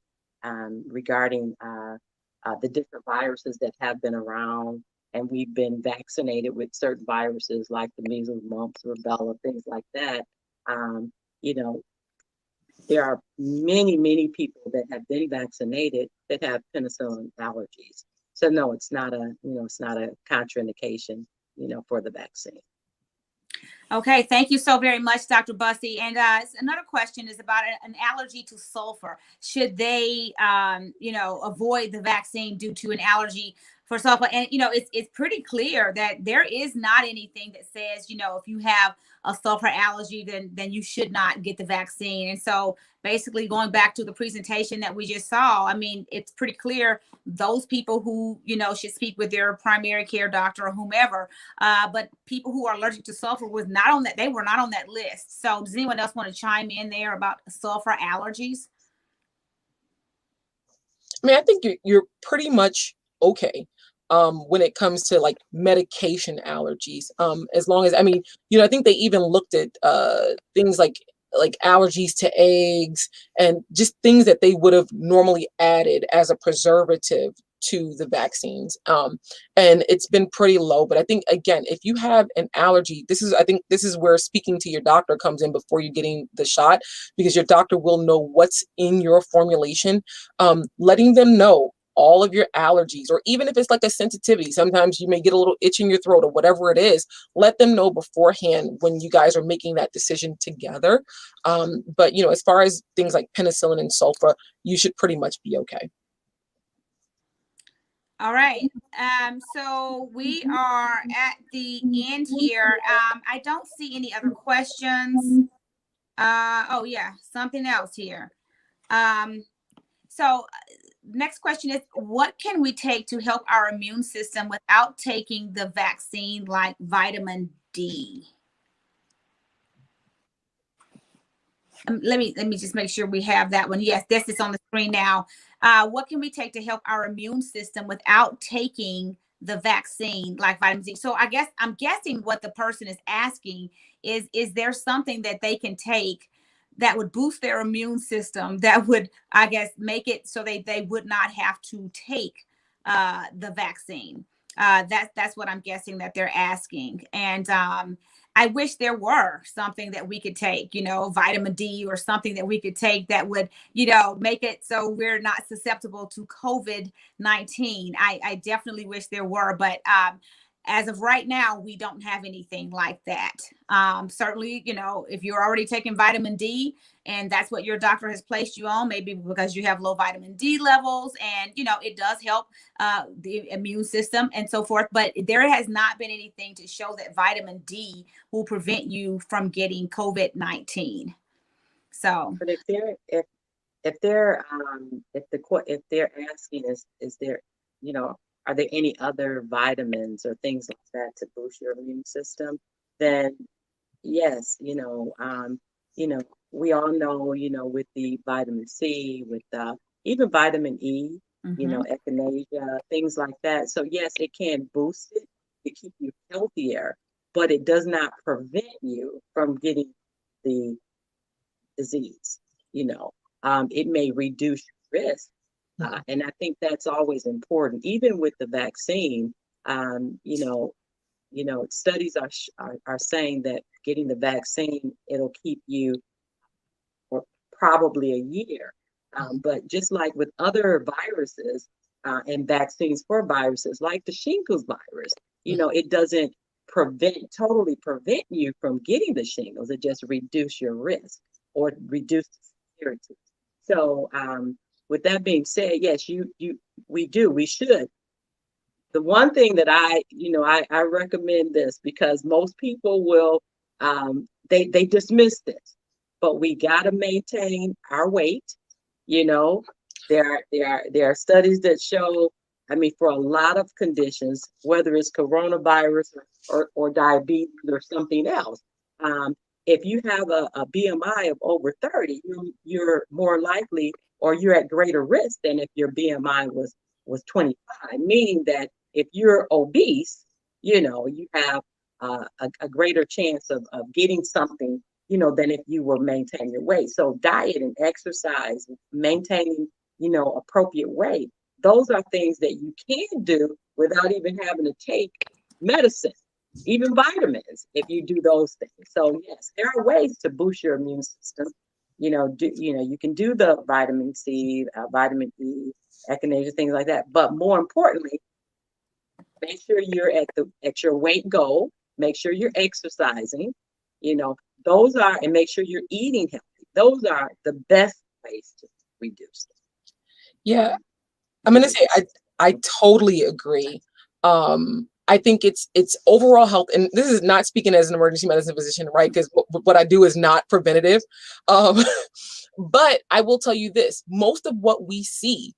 regarding the different viruses that have been around, and we've been vaccinated with certain viruses like the measles, mumps, rubella, things like that. There are many, many people that have been vaccinated that have penicillin allergies. So no, it's not a contraindication, for the vaccine. Okay, thank you so very much, Dr. Bussey. And another question is about an allergy to sulfur. Should they, avoid the vaccine due to an allergy for sulfur? And it's pretty clear that there is not anything that says if you have a sulfur allergy, then you should not get the vaccine. And so basically going back to the presentation that we just saw, I mean, it's pretty clear those people who should speak with their primary care doctor or whomever. But people who are allergic to sulfur was not on that. They were not on that list. So does anyone else want to chime in there about sulfur allergies? I mean, I think you're pretty much okay when it comes to like medication allergies. As long as, I mean, I think they even looked at things like allergies to eggs and just things that they would have normally added as a preservative to the vaccines. And it's been pretty low, but I think again, if you have an allergy, I think this is where speaking to your doctor comes in before you getting the shot, because your doctor will know what's in your formulation, letting them know all of your allergies, or even if it's like a sensitivity, sometimes you may get a little itch in your throat or whatever it is, let them know beforehand when you guys are making that decision together. But as far as things like penicillin and sulfur, you should pretty much be okay. All right. So we are at the end here. I don't see any other questions. Oh yeah, something else here. So next question is, what can we take to help our immune system without taking the vaccine, like vitamin D? Let me just make sure we have that one. Yes, this is on the screen now. What can we take to help our immune system without taking the vaccine, like vitamin D? So I'm guessing what the person is asking is there something that they can take that would boost their immune system that would, I guess, make it so they would not have to take the vaccine? That's what I'm guessing that they're asking. And I wish there were something that we could take, vitamin D or something that we could take that would, make it so we're not susceptible to COVID-19. I definitely wish there were, but as of right now, we don't have anything like that. Certainly, if you're already taking vitamin D and that's what your doctor has placed you on, maybe because you have low vitamin D levels, and it does help the immune system and so forth. But there has not been anything to show that vitamin D will prevent you from getting COVID-19. So, but if they're asking, is there, are there any other vitamins or things like that to boost your immune system? Then yes, we all know, with the vitamin C, with even vitamin E, mhm. echinacea, things like that. So yes, it can boost it to keep you healthier, but it does not prevent you from getting the disease. It may reduce risk, and I think that's always important. Even with the vaccine, studies are saying that getting the vaccine, it'll keep you for probably a year. But just like with other viruses and vaccines for viruses, like the shingles virus, it doesn't totally prevent you from getting the shingles. It just reduce your risk or reduce the severity. So with that being said, yes, we should. The one thing that I recommend this, because most people will, they dismiss this, but we got to maintain our weight. You know, there are studies that show, I mean, for a lot of conditions, whether it's coronavirus or diabetes or something else, if you have a BMI of over 30, you're more likely, or you're at greater risk than if your BMI was 25, meaning that if you're obese, you have a greater chance of getting something, than if you will maintain your weight. So diet and exercise, maintaining, appropriate weight, those are things that you can do without even having to take medicine, even vitamins, if you do those things. So yes, there are ways to boost your immune system. You can do the vitamin C, vitamin E, echinacea, things like that. But more importantly, make sure you're at your weight goal. Make sure you're exercising. And make sure you're eating healthy. Those are the best ways to reduce it. Yeah, I'm gonna say I totally agree. I think it's overall health, and this is not speaking as an emergency medicine physician, right? Because what I do is not preventative. Um, but I will tell you this: most of what we see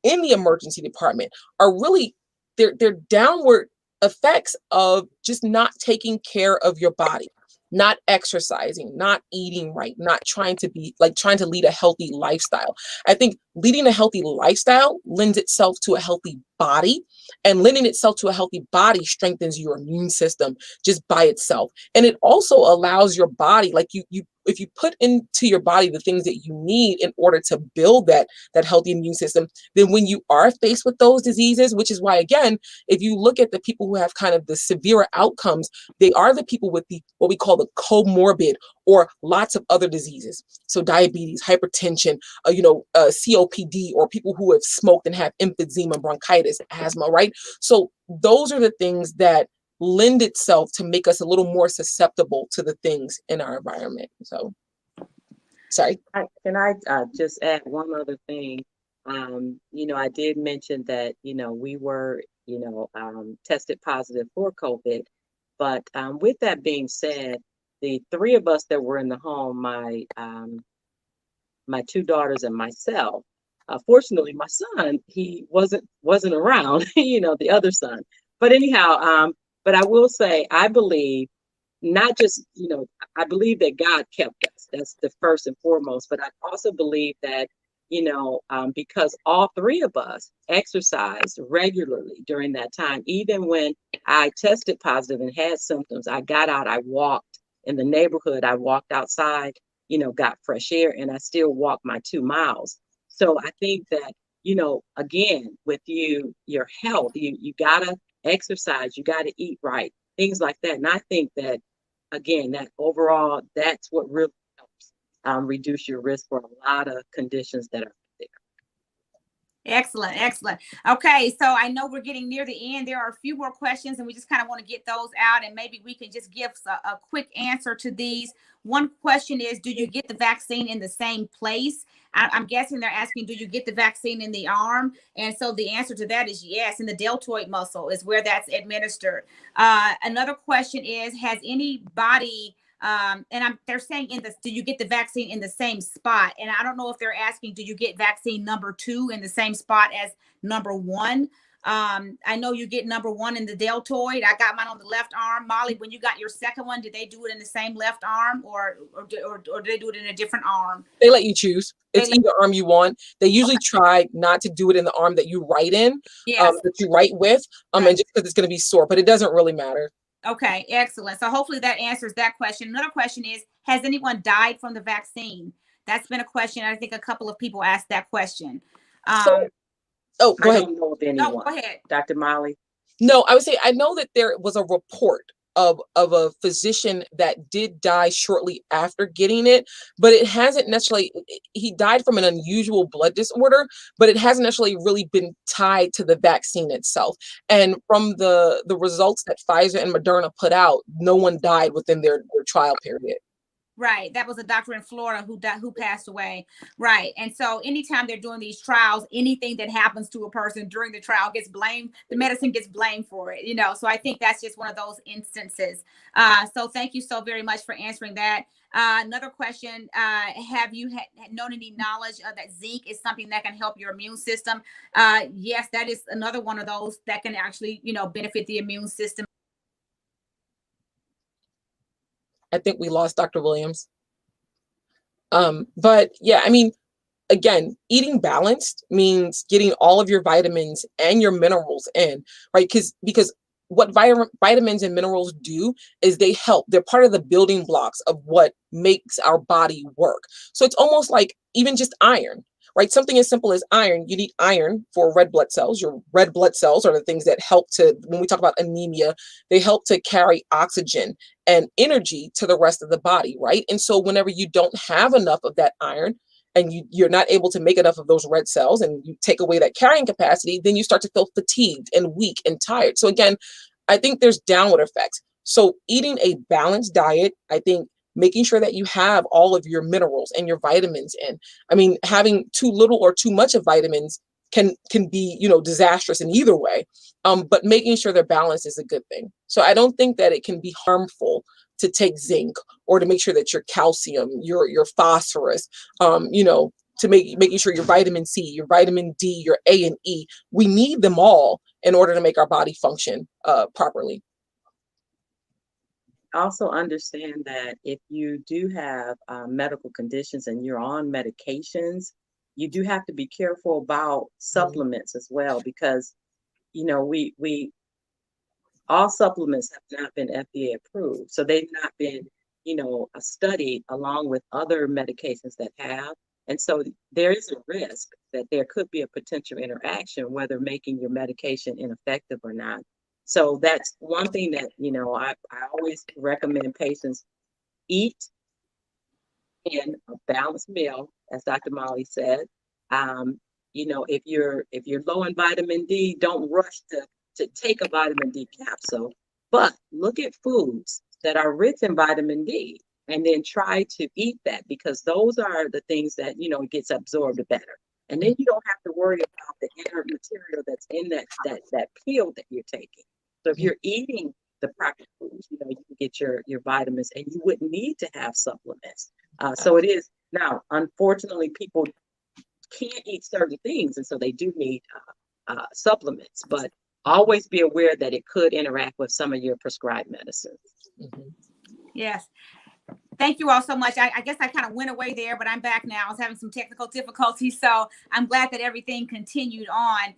in the emergency department are really they're downward effects of just not taking care of your body, not exercising, not eating right, not trying to lead a healthy lifestyle. I think leading a healthy lifestyle lends itself to a healthy body, and lending itself to a healthy body strengthens your immune system just by itself. And it also allows your body, like you if you put into your body the things that you need in order to build that healthy immune system, then when you are faced with those diseases, which is why, again, if you look at the people who have kind of the severe outcomes, they are the people with the what we call the comorbid or lots of other diseases. So diabetes, hypertension, COPD, or people who have smoked and have emphysema, bronchitis, asthma, right? So those are the things that lend itself to make us a little more susceptible to the things in our environment. So, sorry. Can I just add one other thing? I did mention that, we were, tested positive for COVID. But with that being said, the three of us that were in the home, my two daughters and myself, fortunately, my son, he wasn't around, the other son. But anyhow, but I will say, I believe not just, I believe that God kept us. That's the first and foremost. But I also believe that, because all three of us exercised regularly during that time, even when I tested positive and had symptoms, I got out, I walked in the neighborhood, I walked outside, got fresh air, and I still walked my 2 miles. So I think that, again, with your health, you gotta exercise, you gotta eat right, things like that. And I think that, again, that overall, that's what really helps reduce your risk for a lot of conditions that are there. Excellent, excellent. Okay, so I know we're getting near the end. There are a few more questions, and we just kind of want to get those out, and maybe we can just give a quick answer to these. One question is, do you get the vaccine in the same place? I'm guessing they're asking, do you get the vaccine in the arm? And so the answer to that is yes, in the deltoid muscle is where that's administered. Another question is, has anybody they're saying do you get the vaccine in the same spot? And I don't know if they're asking, do you get vaccine number 2 in the same spot as number 1? I know you get number 1 in the deltoid. I got mine on the left arm. Molly, when you got your second one, did they do it in the same left arm or did they do it in a different arm? They let you choose. It's either arm you want. They usually try not to do it in the arm that you write in, Yes. that you write with, and just because it's going to be sore, but it doesn't really matter. Okay, excellent. So hopefully that answers that question. Another question is, has anyone died from the vaccine? That's been a question. I think a couple of people asked that question. Go ahead. I don't know of anyone. No, go ahead. Dr. Molly. No, I would say I know that there was a report of a physician that did die shortly after getting it, but it hasn't necessarily, he died from an unusual blood disorder, but it hasn't necessarily really been tied to the vaccine itself. And from the results that Pfizer and Moderna put out, no one died within their trial period. Right. That was a doctor in Florida who passed away. Right. And so anytime they're doing these trials, anything that happens to a person during the trial gets blamed. The medicine gets blamed for it, So I think that's just one of those instances. So thank you so very much for answering that. Another question, have you known any knowledge that zinc is something that can help your immune system? Yes, that is another one of those that can actually, benefit the immune system. I think we lost Dr. Williams. But yeah, I mean, again, eating balanced means getting all of your vitamins and your minerals in, right? Because what vitamins and minerals do is they're part of the building blocks of what makes our body work. So it's almost like even just iron, right? Something as simple as iron. You need iron for red blood cells. Your red blood cells are the things that help when we talk about anemia, they help to carry oxygen and energy to the rest of the body, right? And so whenever you don't have enough of that iron, and you're not able to make enough of those red cells and you take away that carrying capacity, then you start to feel fatigued and weak and tired. So again, I think there's downward effects. So eating a balanced diet, I think making sure that you have all of your minerals and your vitamins in. I mean, having too little or too much of vitamins can be, disastrous in either way. But making sure they're balanced is a good thing. So I don't think that it can be harmful to take zinc or to make sure that your calcium, your phosphorus, to making sure your vitamin C, your vitamin D, your A and E, we need them all in order to make our body function properly. Also understand that if you do have medical conditions and you're on medications, you do have to be careful about supplements as well, because we all supplements have not been FDA approved. So they've not been, studied along with other medications that have. And so there is a risk that there could be a potential interaction, whether making your medication ineffective or not. So that's one thing that, I always recommend patients eat in a balanced meal, as Dr. Molly said. If you're low in vitamin D, don't rush to take a vitamin D capsule, but look at foods that are rich in vitamin D and then try to eat that, because those are the things that, it gets absorbed better. And then you don't have to worry about the inner material that's in that pill that you're taking. So if you're eating the proper foods, you can get your vitamins and you wouldn't need to have supplements. So it is now, unfortunately, people can't eat certain things, and so they do need supplements, but always be aware that it could interact with some of your prescribed medicines. Mm-hmm. Yes. Thank you all so much. I guess I kind of went away there, but I'm back now. I was having some technical difficulties, so I'm glad that everything continued on.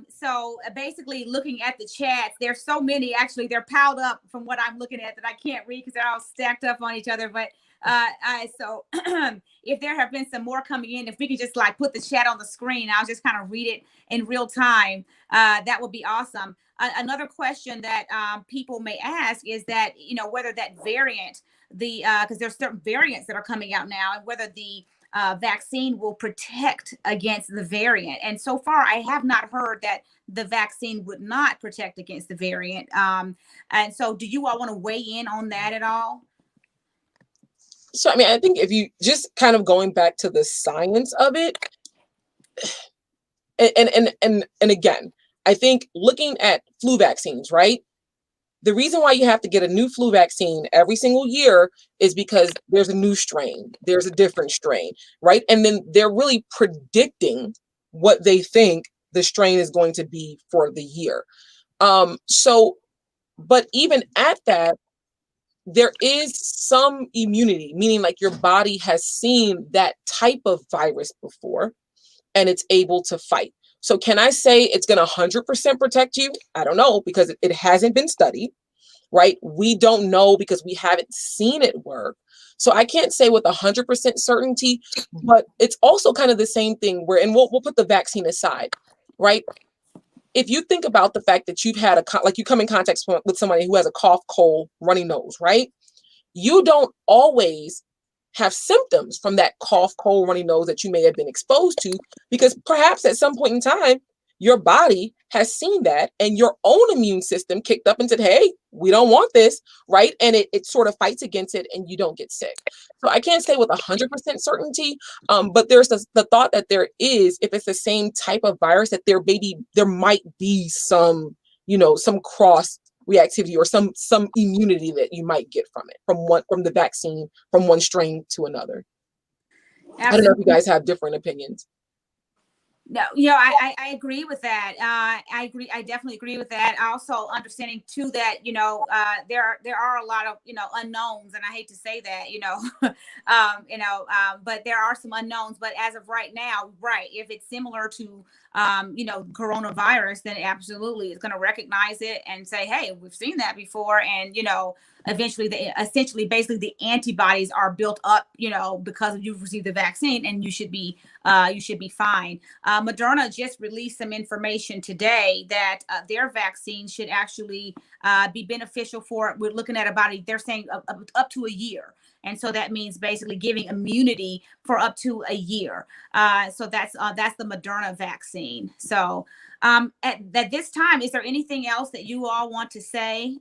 So basically looking at the chats, there's so many, actually, they're piled up from what I'm looking at that I can't read because they're all stacked up on each other. But so if there have been some more coming in, if we could just put the chat on the screen, I'll just kind of read it in real time. That would be awesome. Another question that people may ask is that, whether that variant, because there's certain variants that are coming out now, and whether the vaccine will protect against the variant. And so far, I have not heard that the vaccine would not protect against the variant. And so do you all want to weigh in on that at all? So, I mean, I think if you just kind of going back to the science of it, and again, I think looking at flu vaccines, right? The reason why you have to get a new flu vaccine every single year is because there's a new strain, there's a different strain, right? And then they're really predicting what they think the strain is going to be for the year. But even at that, there is some immunity, meaning like your body has seen that type of virus before and it's able to fight. So can I say it's going to 100% protect you? I don't know, because it hasn't been studied, right? We don't know because we haven't seen it work. So I can't say with 100% certainty, but it's also kind of the same thing where, and we'll put the vaccine aside, right? If you think about the fact that you've had like you come in contact with somebody who has a cough, cold, runny nose, right? You don't always have symptoms from that cough, cold, runny nose that you may have been exposed to, because perhaps at some point in time, your body has seen that and your own immune system kicked up and said, hey, we don't want this, right? And it sort of fights against it and you don't get sick. So I can't say with 100% certainty, but there's the thought that there is, if it's the same type of virus, that there might be some, some cross reactivity or some immunity that you might get from it, from the vaccine, from one strain to another. Absolutely. I don't know if you guys have different opinions. No, I agree with that. I agree. I definitely agree with that. Also understanding too that, there are a lot of, unknowns, and I hate to say that, but there are some unknowns, but as of right now, right. If it's similar to, coronavirus, then absolutely it's going to recognize it and say, hey, we've seen that before. And, eventually basically the antibodies are built up, because you've received the vaccine, and you should be fine. Moderna just released some information today that their vaccine should actually be beneficial for, we're looking at they're saying up to a year. And so that means basically giving immunity for up to a year. So that's the Moderna vaccine. So at this time, is there anything else that you all want to say?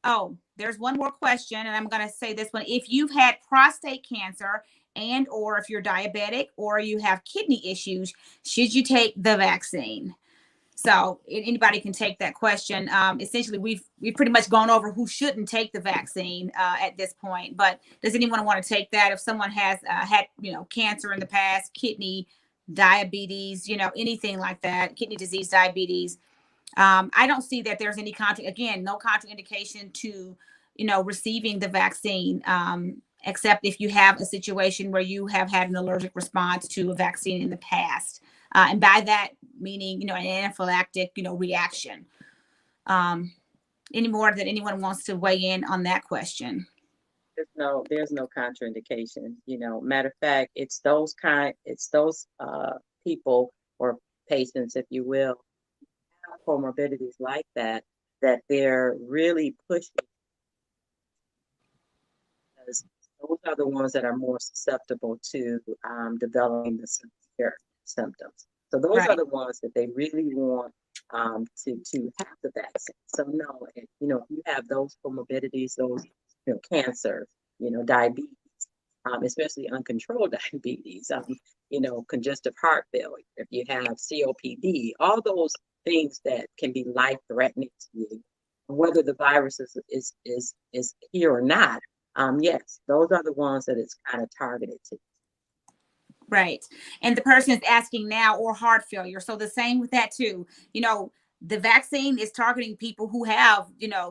Oh, there's one more question, and I'm going to say this one. If you've had prostate cancer and or if you're diabetic or you have kidney issues, should you take the vaccine? So anybody can take that question. Essentially, we've pretty much gone over who shouldn't take the vaccine at this point. But does anyone want to take that? If someone has had cancer in the past, kidney, diabetes, anything like that, kidney disease, diabetes. I don't see that there's any no contraindication to, receiving the vaccine, except if you have a situation where you have had an allergic response to a vaccine in the past. And by that meaning, an anaphylactic, reaction. Any more that anyone wants to weigh in on that question? There's no contraindication. Matter of fact, it's those people or patients, if you will, comorbidities like that they're really pushing, because those are the ones that are more susceptible to developing the severe symptoms. So those are the ones that they really want to have the vaccine. So no, if you have those comorbidities, those cancer, diabetes, especially uncontrolled diabetes, congestive heart failure, if you have COPD, all those things that can be life-threatening to you, whether the virus is here or not. Yes, those are the ones that it's kind of targeted to. Right. And the person is asking now, or heart failure. So the same with that too. The vaccine is targeting people who have,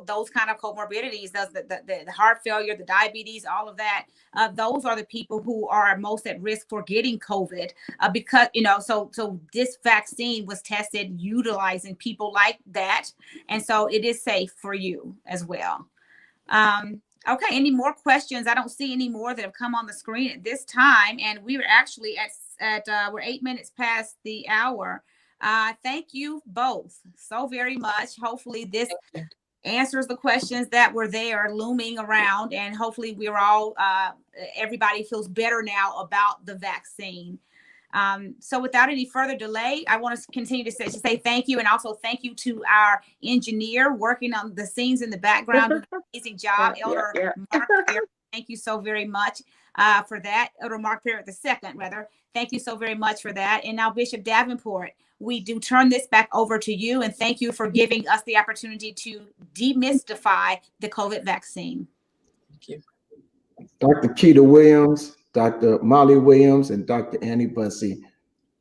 those kind of comorbidities, the heart failure, the diabetes, all of that. Those are the people who are most at risk for getting COVID because, so this vaccine was tested utilizing people like that. And so it is safe for you as well. Okay, any more questions? I don't see any more that have come on the screen at this time. And we were actually we're 8 minutes past the hour. Thank you both so very much. Hopefully this answers the questions that were there looming around. And hopefully we're all, everybody feels better now about the vaccine. So without any further delay, I want to continue to say thank you, and also thank you to our engineer working on the scenes in the background, doing an amazing job, Elder Mark Perry. Thank you so very much for that. Elder Mark Perry II, rather. Thank you so very much for that. And now, Bishop Davenport, we do turn this back over to you, and thank you for giving us the opportunity to demystify the COVID vaccine. Thank you. Dr. Keita Williams, Dr. Molly Williams, and Dr. Annie Bussey,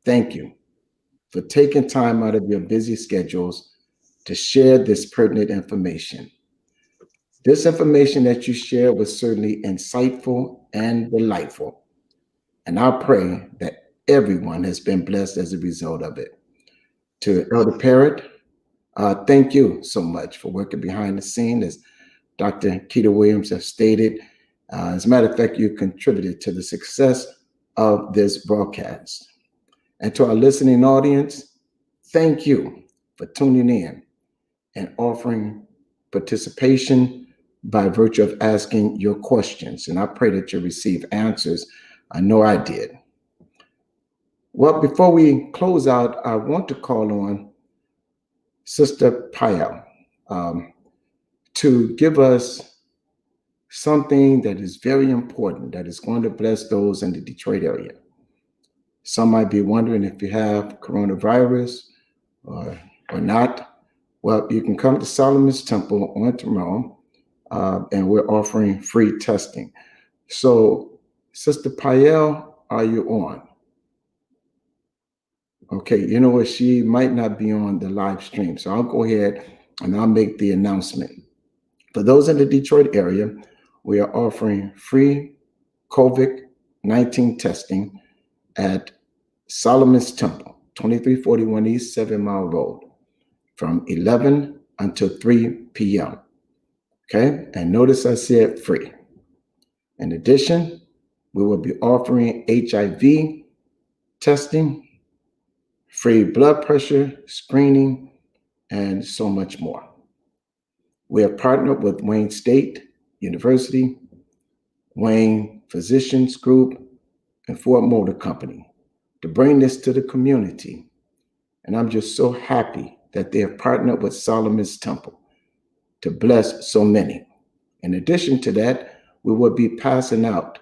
thank you for taking time out of your busy schedules to share this pertinent information. This information that you shared was certainly insightful and delightful, and I pray that everyone has been blessed as a result of it. To Elder Parrott, thank you so much for working behind the scene, as Dr. Keita Williams has stated. As a matter of fact, you contributed to the success of this broadcast. And to our listening audience, thank you for tuning in and offering participation by virtue of asking your questions. And I pray that you receive answers. I know I did. Well, before we close out, I want to call on Sister Payal to give us something that is very important, that is going to bless those in the Detroit area. Some might be wondering if you have coronavirus or not. Well, you can come to Solomon's Temple on tomorrow, and we're offering free testing. So, Sister Payal, are you on? Okay, you know what? She might not be on the live stream, so I'll go ahead and I'll make the announcement. For those in the Detroit area, we are offering free COVID-19 testing at Solomon's Temple, 2341 East 7 Mile Road, from 11 until 3 p.m. Okay, and notice I said free. In addition, we will be offering HIV testing, free blood pressure screening, and so much more. We have partnered with Wayne State University, Wayne Physicians Group, and Ford Motor Company to bring this to the community. And I'm just so happy that they have partnered with Solomon's Temple to bless so many. In addition to that, we will be passing out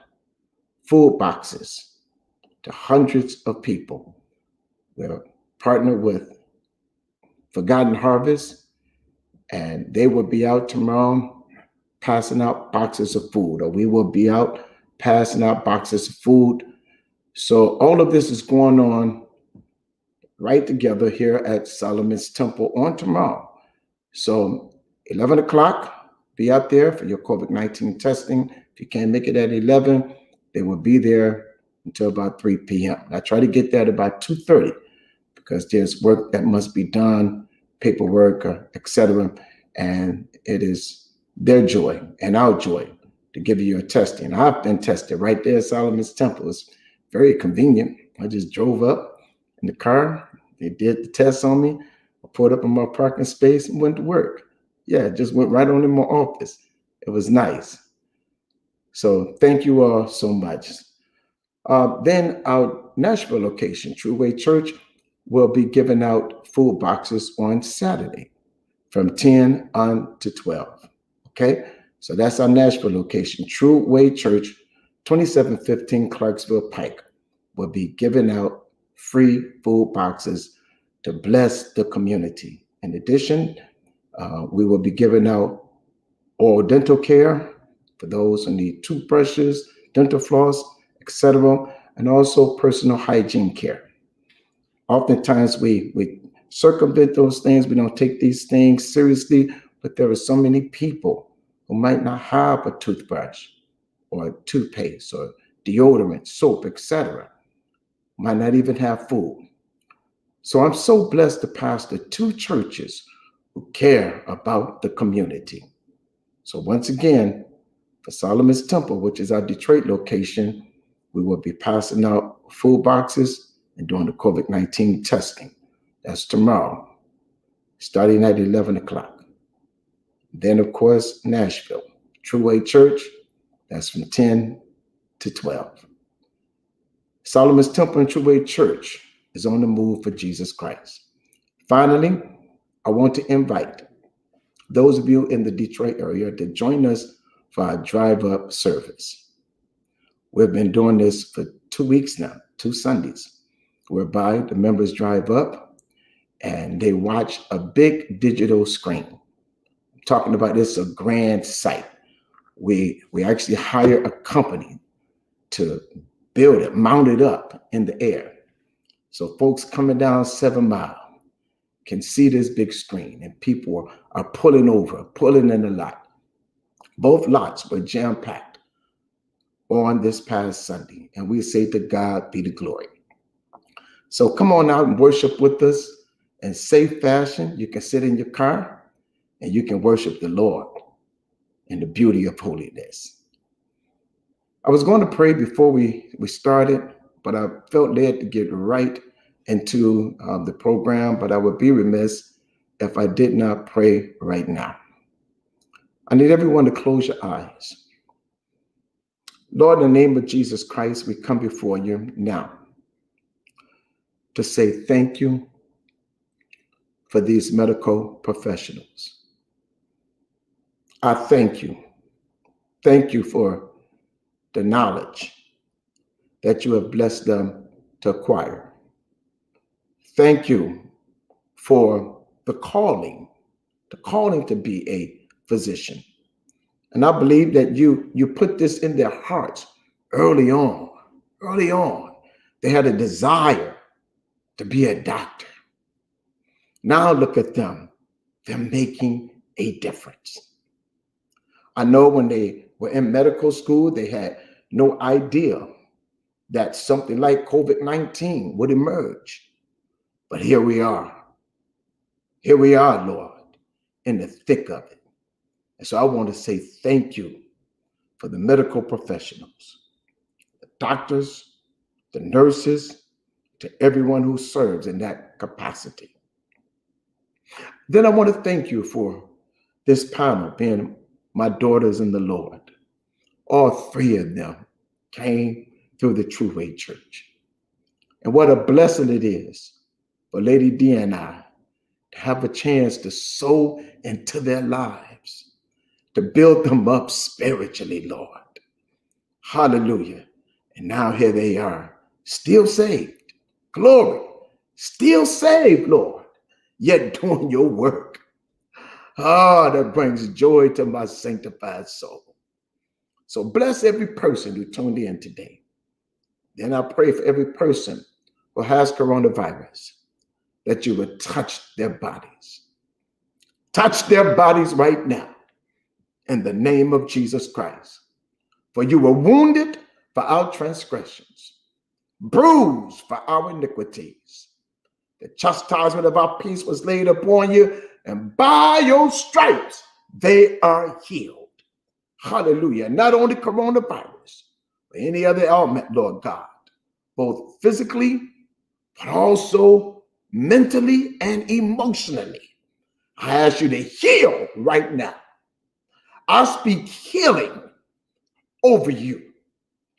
food boxes to hundreds of people. We're partnered with Forgotten Harvest, and they will be out tomorrow passing out boxes of food, or we will be out passing out boxes of food. So all of this is going on right together here at Solomon's Temple on tomorrow. So 11 o'clock, be out there for your COVID-19 testing. If you can't make it at 11, they will be there until about 3 p.m. I try to get there at about 2:30 because there's work that must be done, paperwork, etc. And it is their joy and our joy to give you your testing. I've been tested right there at Solomon's Temple. It's very convenient. I just drove up in the car. They did the test on me. I pulled up in my parking space and went to work. Yeah, just went right on in my office. It was nice. So thank you all so much. Then our Nashville location, True Way Church, will be giving out food boxes on Saturday from 10 on to 12. Okay, so that's our Nashville location. True Way Church, 2715 Clarksville Pike, will be giving out free food boxes to bless the community. In addition, we will be giving out oral dental care for those who need toothbrushes, dental floss, etc., and also personal hygiene care. Oftentimes we circumvent those things. We don't take these things seriously, but there are so many people who might not have a toothbrush or toothpaste or deodorant, soap, etc., might not even have food. So I'm so blessed to pastor two churches who care about the community. So once again, for Solomon's Temple, which is our Detroit location, we will be passing out food boxes and doing the COVID-19 testing. That's tomorrow, starting at 11 o'clock. Then, of course, Nashville, True Way Church, that's from 10 to 12. Solomon's Temple and True Way Church is on the move for Jesus Christ. Finally, I want to invite those of you in the Detroit area to join us for our drive-up service. We've been doing this for 2 weeks now, 2 Sundays, whereby the members drive up and they watch a big digital screen. I'm talking about this, a grand sight. We actually hire a company to build it, mount it up in the air. So folks coming down 7 Mile can see this big screen, and people are pulling over, pulling in the lot. Both lots were jam-packed on this past Sunday, and we say to God be the glory. So come on out and worship with us in safe fashion. You can sit in your car and you can worship the Lord in the beauty of holiness. I was going to pray before we started, but I felt led to get right into the program, but I would be remiss if I did not pray right now. I need everyone to close your eyes. Lord, in the name of Jesus Christ, we come before you now to say thank you for these medical professionals. I thank you. Thank you for the knowledge that you have blessed them to acquire. Thank you for the calling to be a physician. And I believe that you put this in their hearts early on. Early on, they had a desire to be a doctor. Now look at them. They're making a difference. I know when they were in medical school, they had no idea that something like Covid19 would emerge. But here we are. Here we are, Lord, in the thick of it. And so I want to say thank you for the medical professionals, the doctors, the nurses, to everyone who serves in that capacity. Then I want to thank you for this panel being my daughters in the Lord. All 3 of them came through the True Way Church. And what a blessing it is for Lady D and I to have a chance to sow into their lives, to build them up spiritually, Lord. Hallelujah. And now here they are, still saved. Glory. Still saved, Lord, yet doing your work. That brings joy to my sanctified soul. So bless every person who tuned in today. Then I pray for every person who has coronavirus, that you would touch their bodies. Touch their bodies right now in the name of Jesus Christ. For you were wounded for our transgressions, bruised for our iniquities. The chastisement of our peace was laid upon you, and by your stripes they are healed. Hallelujah. Not only coronavirus, but any other ailment, Lord God, both physically, but also mentally and emotionally. I ask you to heal right now. I speak healing over you.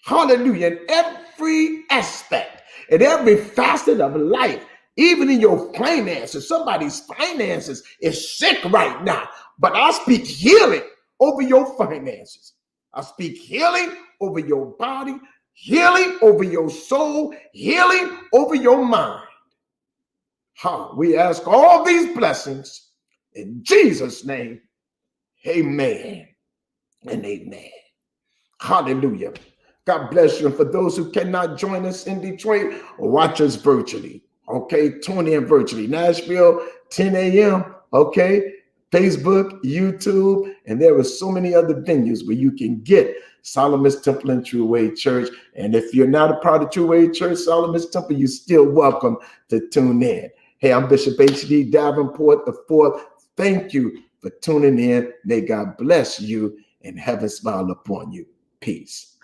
Hallelujah. In every aspect, in every facet of life, even in your finances. Somebody's finances is sick right now, but I speak healing over your finances. I speak healing over your body, healing over your soul, healing over your mind. We ask all these blessings in Jesus' name. Amen and amen. Hallelujah. God bless you. And for those who cannot join us in Detroit, watch us virtually. Okay, tune in virtually. Nashville, 10 a.m. Okay, Facebook, YouTube, and there are so many other venues where you can get Solomon's Temple and True Way Church. And if you're not a part of True Way Church, Solomon's Temple, you're still welcome to tune in. Hey, I'm Bishop H.D. Davenport IV. Thank you for tuning in. May God bless you and heaven smile upon you. Peace.